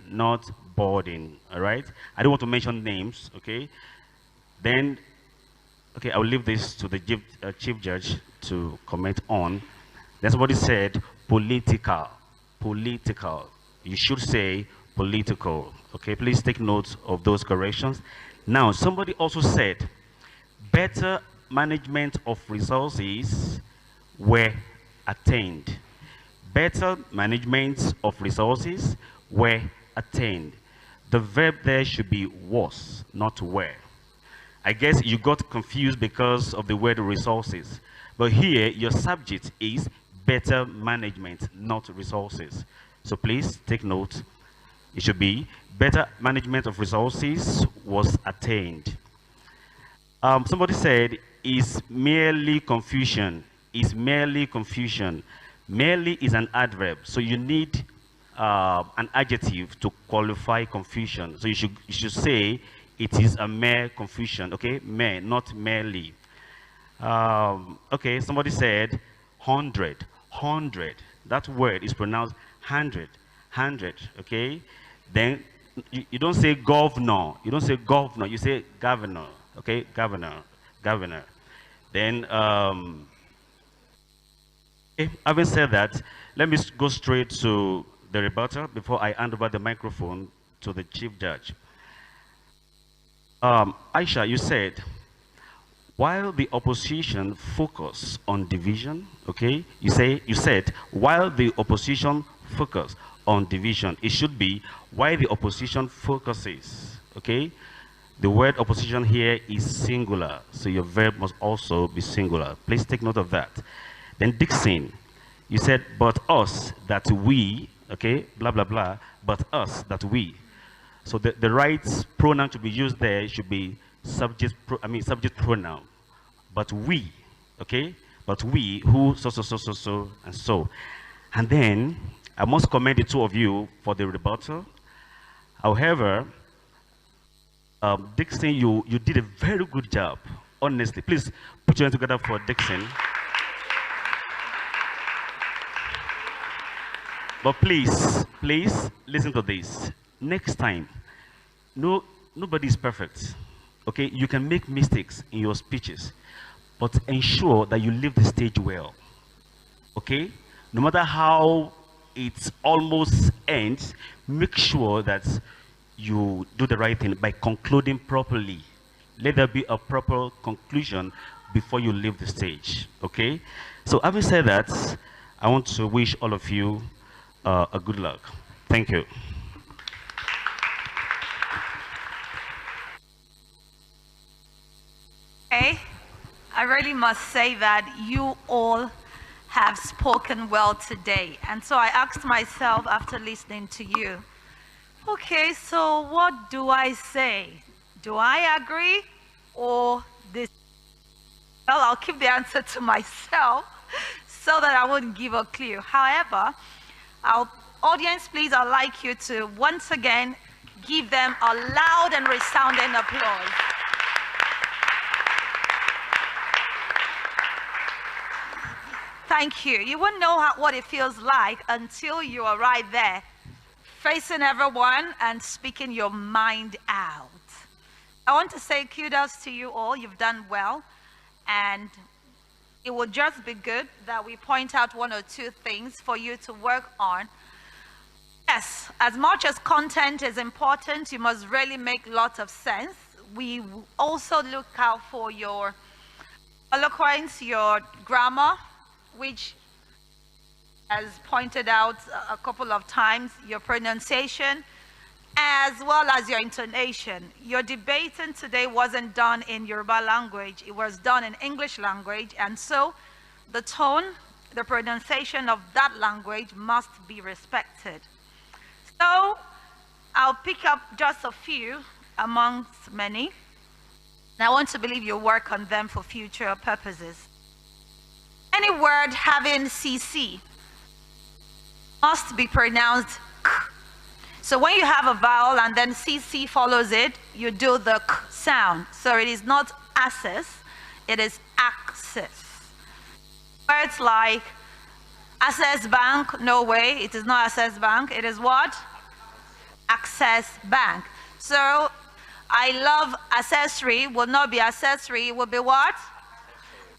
not burden, all right? I don't want to mention names, okay? Then, okay, I will leave this to the chief judge to comment on. Then somebody said political. You should say political, okay? Please take note of those corrections. Now, somebody also said better management of resources were attained. Better management of resources were attained. The verb there should be was, not were. I guess you got confused because of the word resources. But here, your subject is better management, not resources. So please take note. It should be better management of resources was attained. Somebody said, is merely confusion. Is merely confusion. Merely is an adverb, so you need an adjective to qualify confusion. So you should say it is a mere confusion. Okay, mere, not merely. Okay, somebody said 100. That word is pronounced 100. 100, okay? Then you don't say governor. You don't say governor. You say governor, okay? Governor, governor. Then, okay, having said that, let me go straight to the rebuttal before I hand over the microphone to the Chief Judge. Aisha, you said, while the opposition focus on division, okay, you said, while the opposition focus on division, it should be while the opposition focuses, okay? The word opposition here is singular, so your verb must also be singular. Please take note of that. Then Dixon, you said, but us, that we, okay, blah, blah, blah, but us, that we. So the right pronoun to be used there should be subject pronoun. But we, okay? But we, who, so, and so. And then, I must commend the two of you for the rebuttal. However, Dixon, you did a very good job, honestly. Please put your hands together for Dixon. But please listen to this. Next time, nobody is perfect. Okay, you can make mistakes in your speeches, but ensure that you leave the stage well. Okay, no matter how it almost ends, make sure that you do the right thing by concluding properly. Let there be a proper conclusion before you leave the stage. Okay, so having said that, I want to wish all of you a good luck. Thank you. Okay, I really must say that you all have spoken well today. And so I asked myself after listening to you, okay, so what do I say? Do I agree or this? Well, I'll keep the answer to myself so that I wouldn't give a clue. However, our audience, please, I'd like you to once again give them a loud and resounding applause. Thank you. You wouldn't know what it feels like until you are right there, facing everyone and speaking your mind out. I want to say kudos to you all. You've done well. And it would just be good that we point out one or two things for you to work on. Yes, as much as content is important, you must really make lots of sense. We also look out for your eloquence, your grammar, which, as pointed out a couple of times, your pronunciation, as well as your intonation. Your debating today wasn't done in Yoruba language, it was done in English language, and so the tone, the pronunciation of that language must be respected. So I'll pick up just a few amongst many, and I want to believe you'll work on them for future purposes. Any word having CC must be pronounced k. So when you have a vowel and then CC follows it, you do the k sound. So it is not access, it is access. Words like Access Bank, no way, it is not Access Bank. It is what? Access Bank. So I love accessory will not be accessory, it will be what?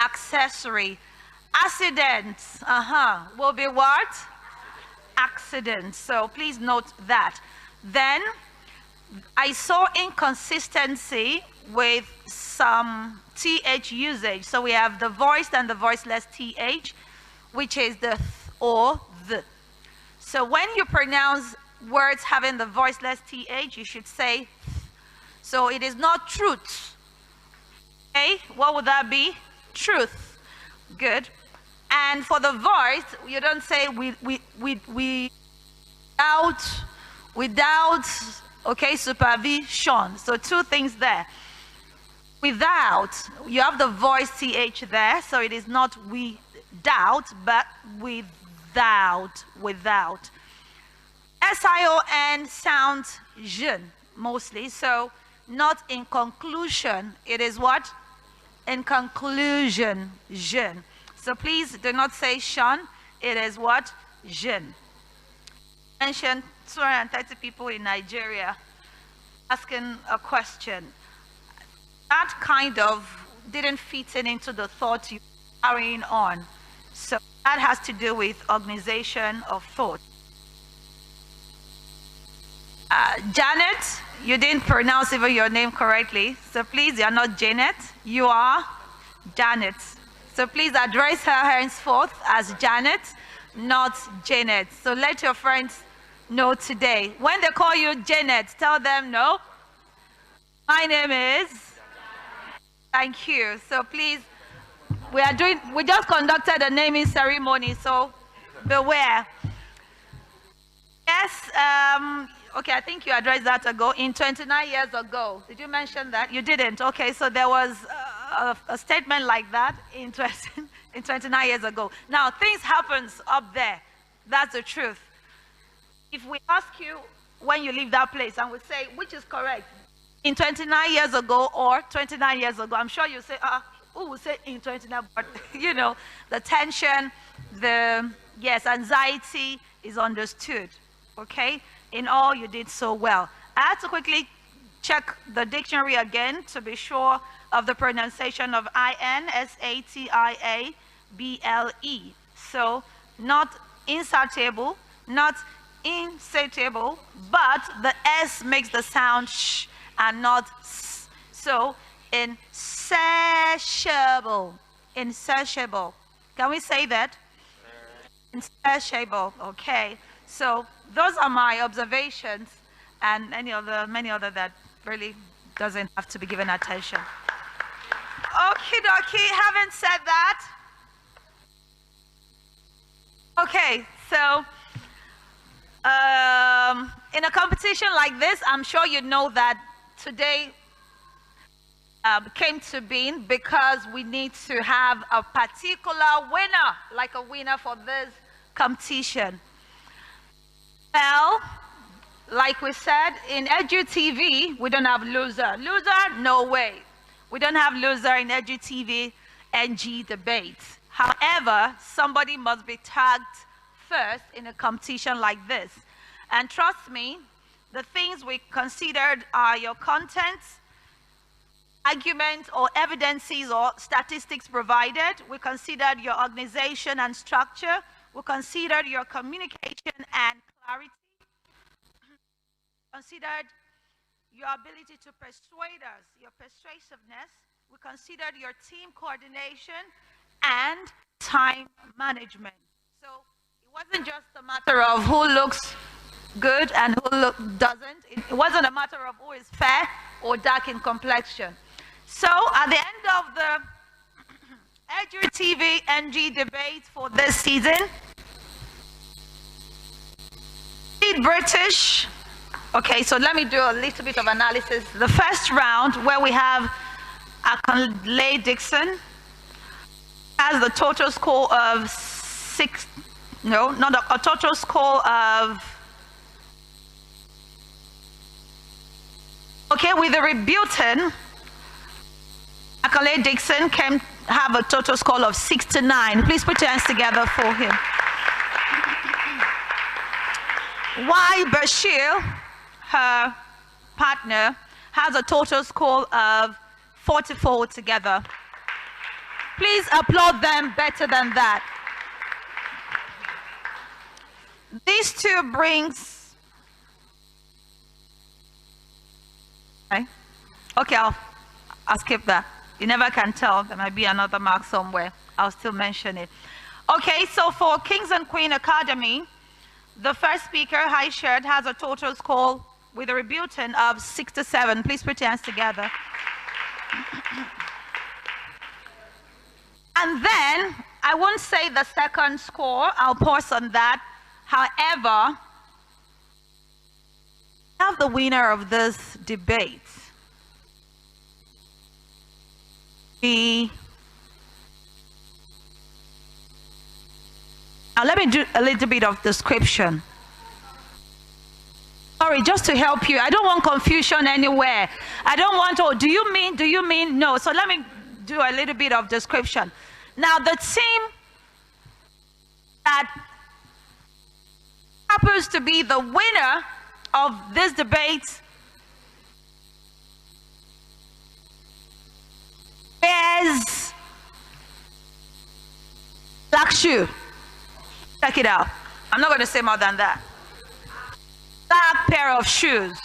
Accessory. Accidents, will be what? Accidents. So please note that. Then I saw inconsistency with some TH usage. So we have the voiced and the voiceless TH, which is the th or the. So when you pronounce words having the voiceless TH, you should say th. So it is not truth. Okay, what would that be? Truth. Good. And for the voice, you don't say without, okay, supervision. So two things there. Without, you have the voice TH there, so it is not without, but without. SION sounds jeune, mostly, so not in conclusion. It is what? In conclusion, jeune. So please do not say shun, it is what? Jeune. mentioned 230 people in Nigeria asking a question. That kind of didn't fit into the thought you're carrying on. So that has to do with organization of thought. Janet, you didn't pronounce even your name correctly. So please, you're not Janet. You are Janet. So please address her henceforth as Janet, not Janet. So let your friends know today. When they call you Janet, tell them, no, my name is. Thank you. So please, we just conducted a naming ceremony, so beware. Yes, okay, I think you addressed that ago. In 29 years ago, did you mention that? You didn't. Okay, so there was a statement like that in 29 years ago. Now, things happens up there. That's the truth. If we ask you when you leave that place and we say, which is correct? In 29 years ago or 29 years ago, I'm sure you say, who will say in 29, but you know, the tension, anxiety is understood, okay? In all, you did so well. I had to quickly check the dictionary again to be sure of the pronunciation of insatiable. So, not insatiable, not insatiable, but the S makes the sound sh and not s. So, insatiable. Insatiable. Can we say that? Insatiable. Okay. So those are my observations, and many other that really doesn't have to be given attention. Okie dokie. Having said that, okay. So in a competition like this, I'm sure you know that today came to being because we need to have a particular winner, like a winner for this competition. Well, like we said, in Edu TV, we don't have loser. Loser? No way. We don't have loser in Edu TV NG Debate. However, somebody must be tagged first in a competition like this. And trust me, the things we considered are your content, arguments or evidences or statistics provided. We considered your organization and structure. We considered your communication and clarity. Considered your ability to persuade us, your persuasiveness. We considered your team coordination and time management. So it wasn't just a matter of who looks good and who doesn't. It wasn't a matter of who is fair or dark in complexion. So at the end of the EduTV NG debate for this season, British. Okay, so let me do a little bit of analysis. The first round, where we have Akanle Dixon, has the total score of a total score of, okay, with the rebuttals, Akanle Dixon can have a total score of 69. Please put your hands together for him. Why Bashir, her partner, has a total score of 44 together. Please applaud them better than that. These two brings, okay, I'll skip that. You never can tell. There might be another mark somewhere. I'll still mention it. Okay, so for Kings and Queen Academy, the first speaker, High Shirt, has a total score with a rebuttal of 67. Please put your hands together. And then, I won't say the second score. I'll pause on that. However, I have the winner of this debate. Now let me do a little bit of description. Sorry, just to help you. I don't want confusion anywhere. I don't want, oh, do you mean? No. So let me do a little bit of description. Now the team that happens to be the winner of this debate wears black shoe. Check it out. I'm not going to say more than that. Black pair of shoes.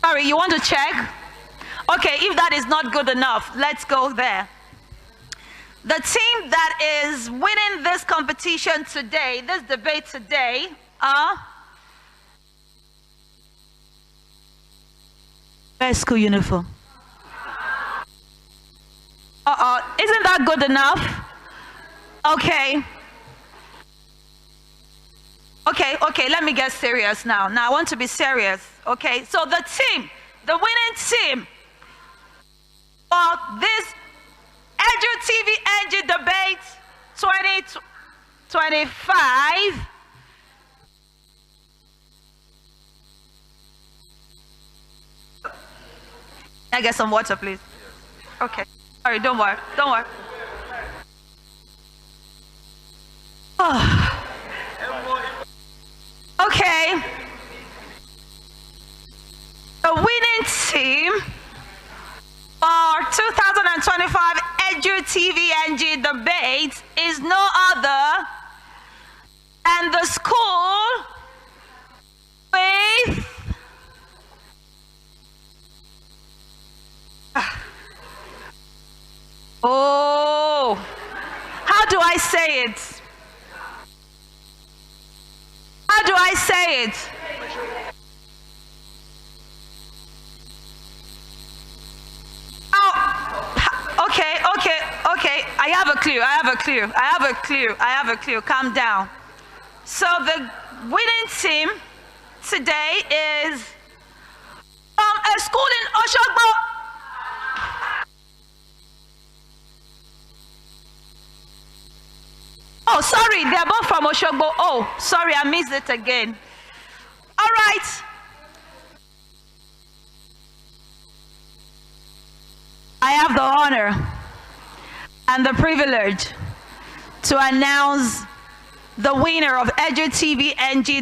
Sorry, you want to check? Okay, if that is not good enough, let's go there. The team that is winning this competition today, this debate today, best school uniform. Isn't that good enough? Okay. Okay, let me get serious now. Now I want to be serious. Okay, so the team, the winning team for this EduTV Debate 2025 I get some water, please. Okay. Sorry, don't worry. Don't worry. Oh. Okay. The winning team for 2025 EduTV Debate is no other than the school with oh, how do I say it? How do I say it? Oh, okay. I have a clue. Calm down. So the winning team today is from a school in Oshogbo. Oh, sorry, they're both from Oshogbo. Oh, sorry, I missed it again. All right. I have the honor and the privilege to announce the winner of EduTV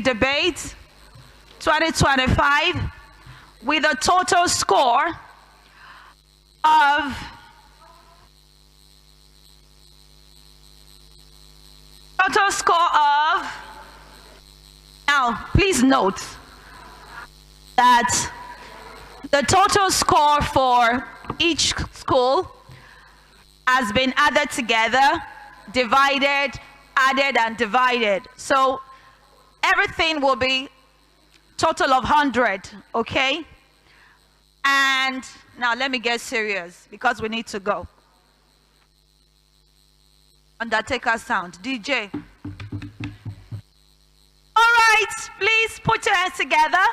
Debate 2025 with a total score of now please note that the total score for each school has been added together, divided, added and divided. So everything will be total of 100, okay? And now let me get serious because we need to go. Undertaker sound, DJ. All right, please put your hands together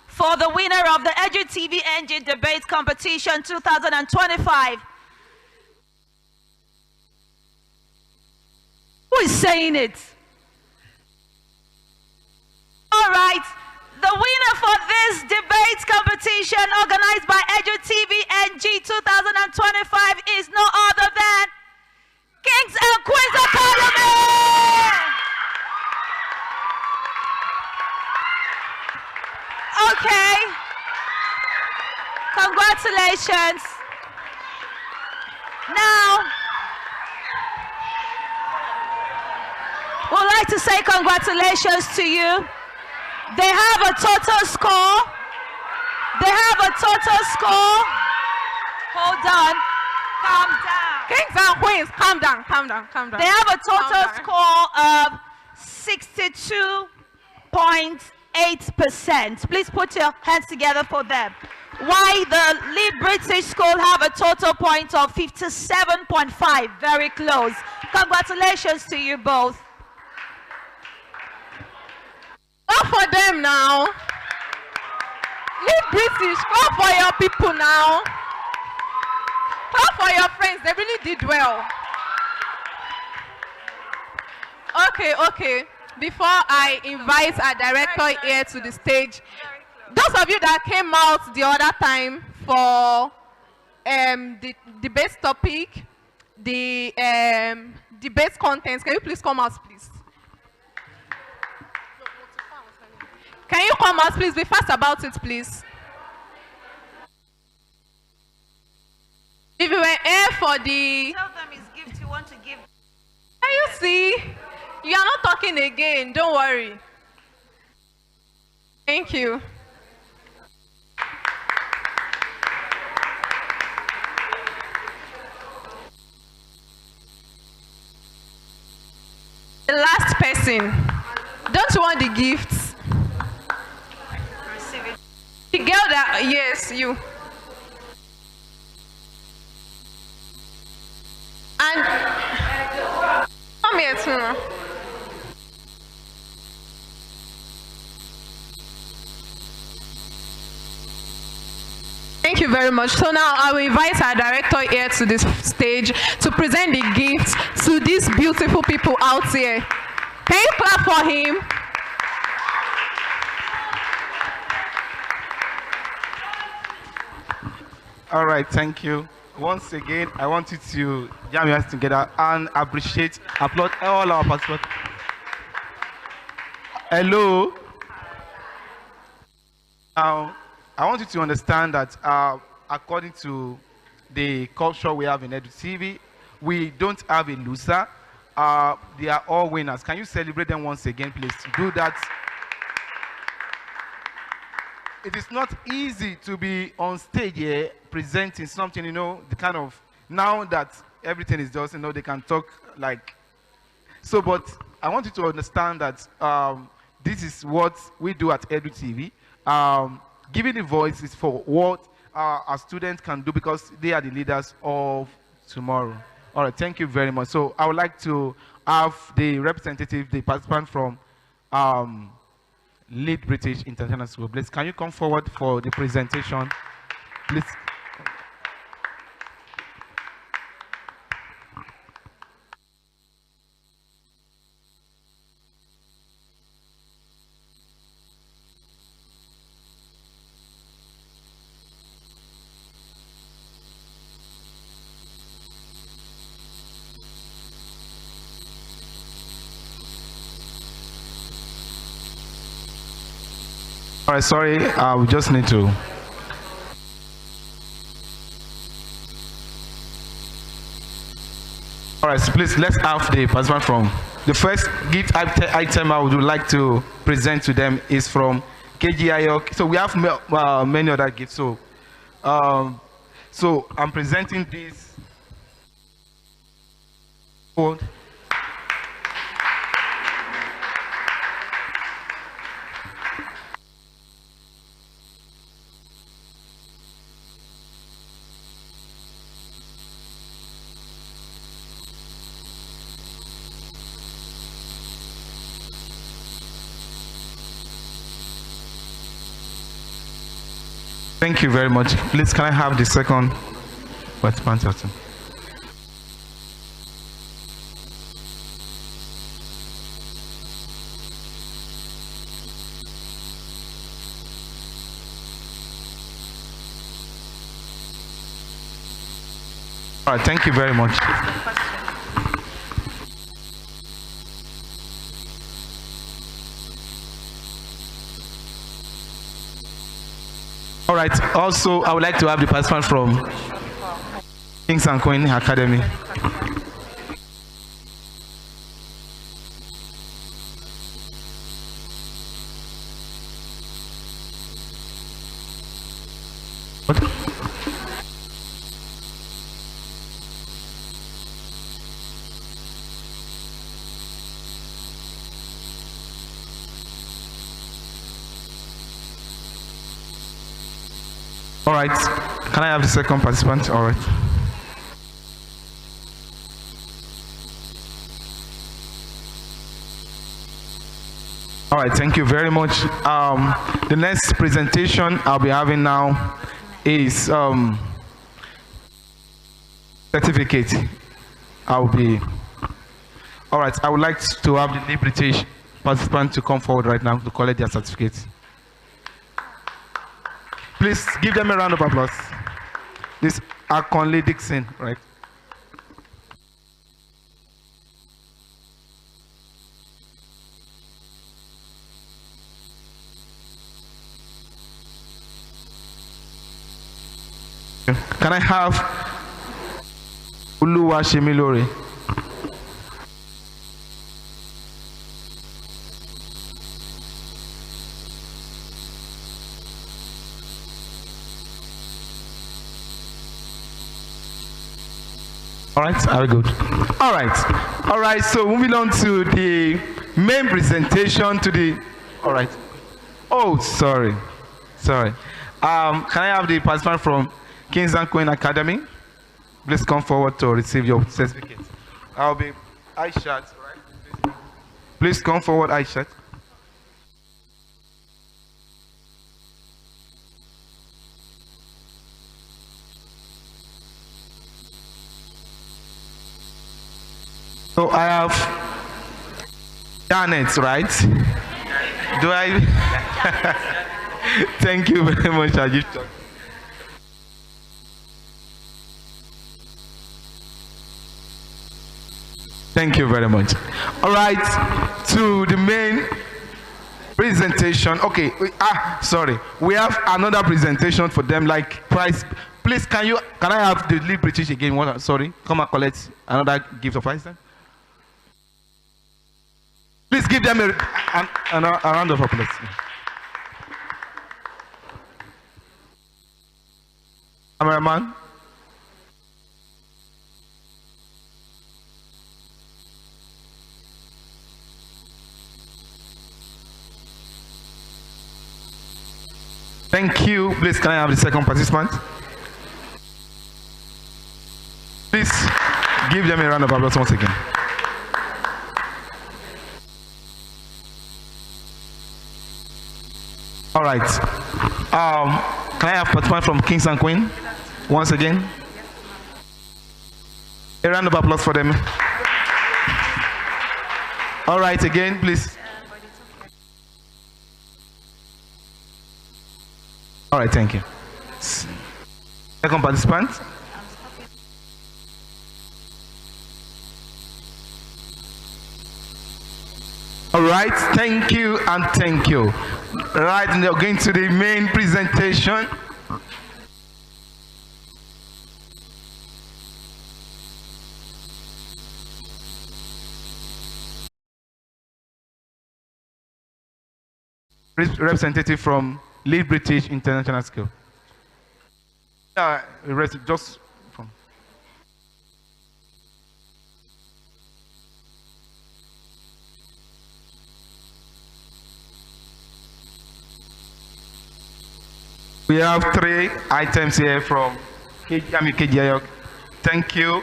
for the winner of the EduTV Debate Competition 2025. Who is saying it? All right, the winner for this debate competition organized by EduTV 2025 is no other than Kings and Queens Academy! Okay. Congratulations. Now, we'd like to say congratulations to you. They have a total score. Hold on. Calm down. Kings and queens, calm down. They have a total score of 62.8%. Please put your hands together for them. While the Lead British School have a total point of 57.5. Very close. Congratulations to you both. Go for them now. Lead British, go for your people now. Go for your friends, they really did well. Okay. Before I invite our director here to the stage, those of you that came out the other time for the debate topic, the debate contents, can you please come out, please? Can you come out, please? Be fast about it, please. If you were here for the... Tell them it's gift you want to give. Can you see? You are not talking again. Don't worry. Thank you. The last person. Don't you want the gifts? Receive it. The girl that, yes, you. And come here too. Thank you very much. So now I will invite our director here to this stage to present the gifts to these beautiful people out here. Can you clap for him? All right, thank you. Once again, I want you to jam your hands together and applaud all our participants. Hello. Now, I want you to understand that according to the culture we have in Edu TV, we don't have a loser. They are all winners. Can you celebrate them once again, please? To do that, it is not easy to be on stage here presenting something, you know, the kind of, now that everything is just, you know, they can talk like, so, but I want you to understand that this is what we do at Edu TV. Giving the voice is for what our students can do because they are the leaders of tomorrow. All right, thank you very much. So I would like to have the representative, the participant from Lead British International School. Please, can you come forward for the presentation? Please. All right, sorry, we just need to. All right, so please, let's have the participant from. The first gift item I would like to present to them is from KGIO. So we have many other gifts. So, so I'm presenting this. Thank you very much. Please, can I have the second participant? All right, thank you very much. All right, also, I would like to have the participant from Kings and Queen Academy. All right, can I have the second participant? All right. All right, thank you very much. The next presentation I'll be having now is certificate. All right, I would like to have the Lead British participant to come forward right now to collect their certificates. Please give them a round of applause. This Akonle Dixon, right? Can I have Oluwashemilore? All right, very good. All right, so moving on to the main presentation to the, all right. Oh, sorry. Can I have the participant from Kings and Queen Academy? Please come forward to receive your certificate. I'll be Aishat, right? Please come forward, Aishat. So I have Janet, right? Do I? Thank you very much, Ajit. Thank you very much. All right, to the main presentation. Okay, sorry. We have another presentation for them, like prize. Please, can I have the lead British again? Sorry, come and collect another gift of prize then. Please give them a round of applause. Cameraman. Thank you. Please, can I have the second participant? Please give them a round of applause once again. All right. Can I have participant from Kings and Queen once again? A round of applause for them. All right, again, please. All right, thank you. Second participant. All right, thank you and thank you. Right, now going to the main presentation. Representative from Lead British International School. Just from. We have 3 items here from KGIOC. Thank you.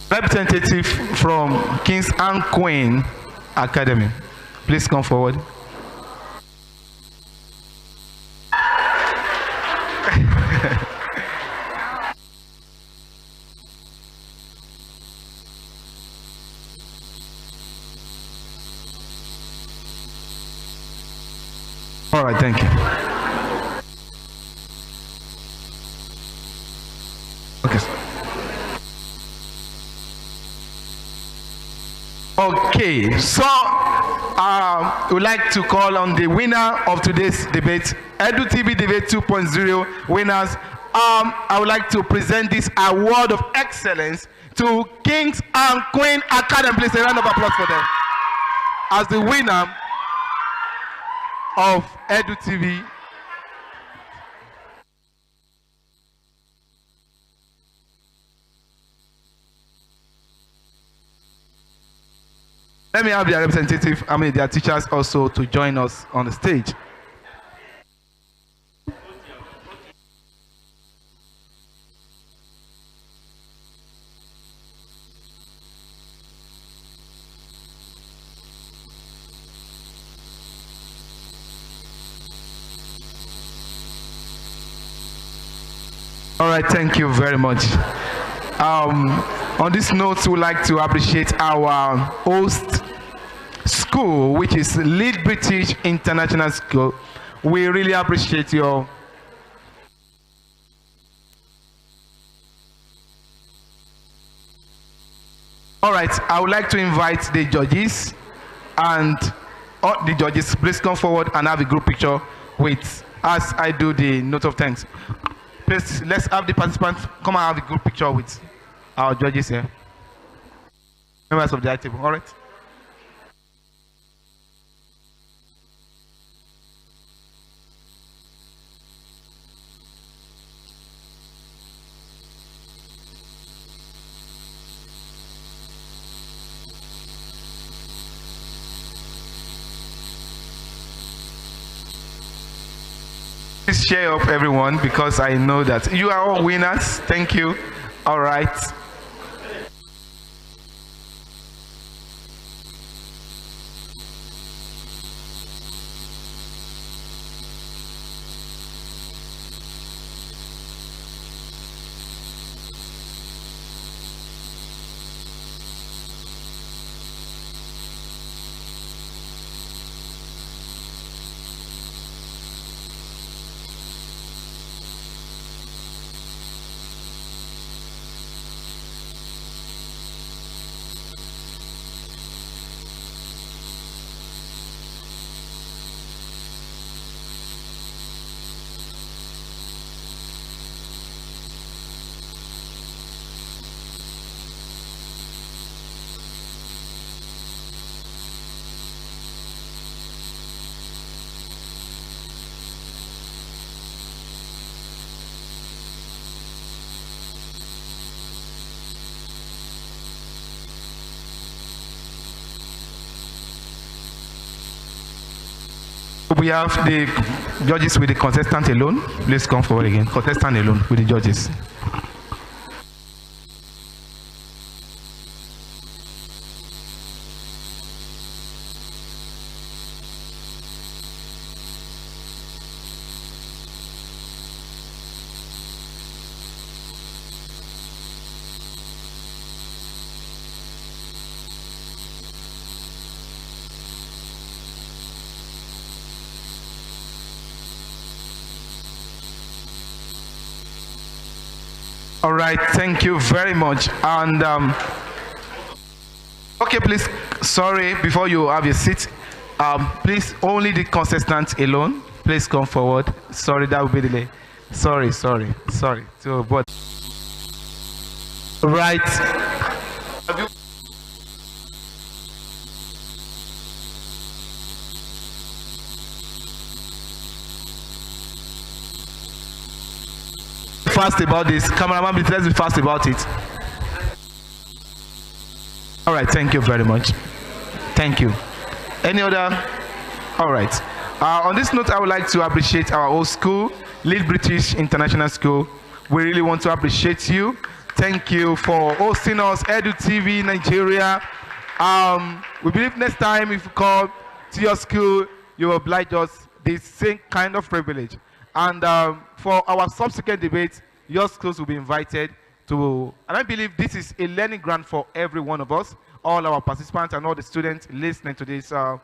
Representative from Kings and Queen Academy. Please come forward. All right, thank you. Okay, sir. Okay, so we'd like to call on the winner of today's debate, EduTV Debate 2.0 winners. I would like to present this award of excellence to Kings and Queen Academy. Please, a round of applause for them as the winner of EduTV. Let me have their representative, their teachers also to join us on the stage. All right, thank you very much. On this note, we would like to appreciate our host school, which is Lead British International School. We really appreciate your All right, I would like to invite the judges And all the judges, please come forward and have a group picture with, as I do the note of thanks. Please, let's have the participants come and have a group picture with our judges here. Members of the high table, all right? Please share up, everyone, because I know that you are all winners. Thank you. All right. We have the judges with the contestant alone. Please come forward again. Contestant alone with the judges. All right, thank you very much. And okay, please, sorry, before you have your seat, please, only the contestant alone. Please come forward. Sorry, that will be delay. Sorry. So, but right. Fast about this. Cameraman, please, let's be fast about it. All right, thank you very much. Thank you. Any other? All right. On this note, I would like to appreciate our old school, Lead British International School. We really want to appreciate you. Thank you for hosting us, Edu TV Nigeria. We believe next time if you come to your school, you will oblige us the same kind of privilege. And for our subsequent debates, your schools will be invited to, and I believe this is a learning ground for every one of us, all our participants and all the students listening to this, and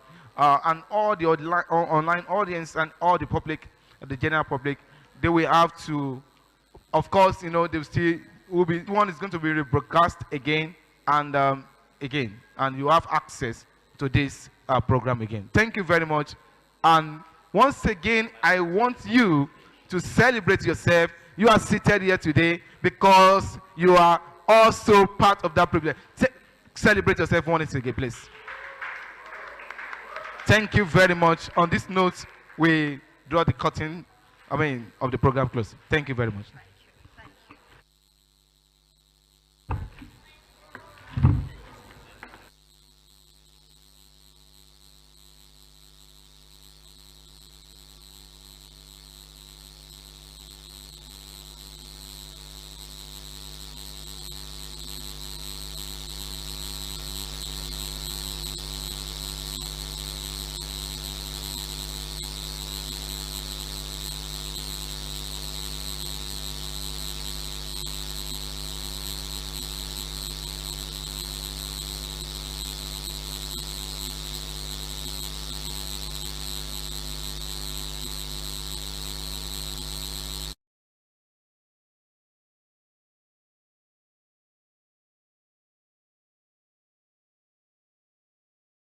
all the online audience and all the public, the general public. They will have to, of course, you know, they still will be, one is going to be rebroadcast again and again, and you have access to this program again. Thank you very much. And once again, I want you to celebrate yourself. You are seated here today because you are also part of that privilege. Celebrate yourself once again, please. Thank you very much. On this note, we draw the curtain, of the program close. Thank you very much.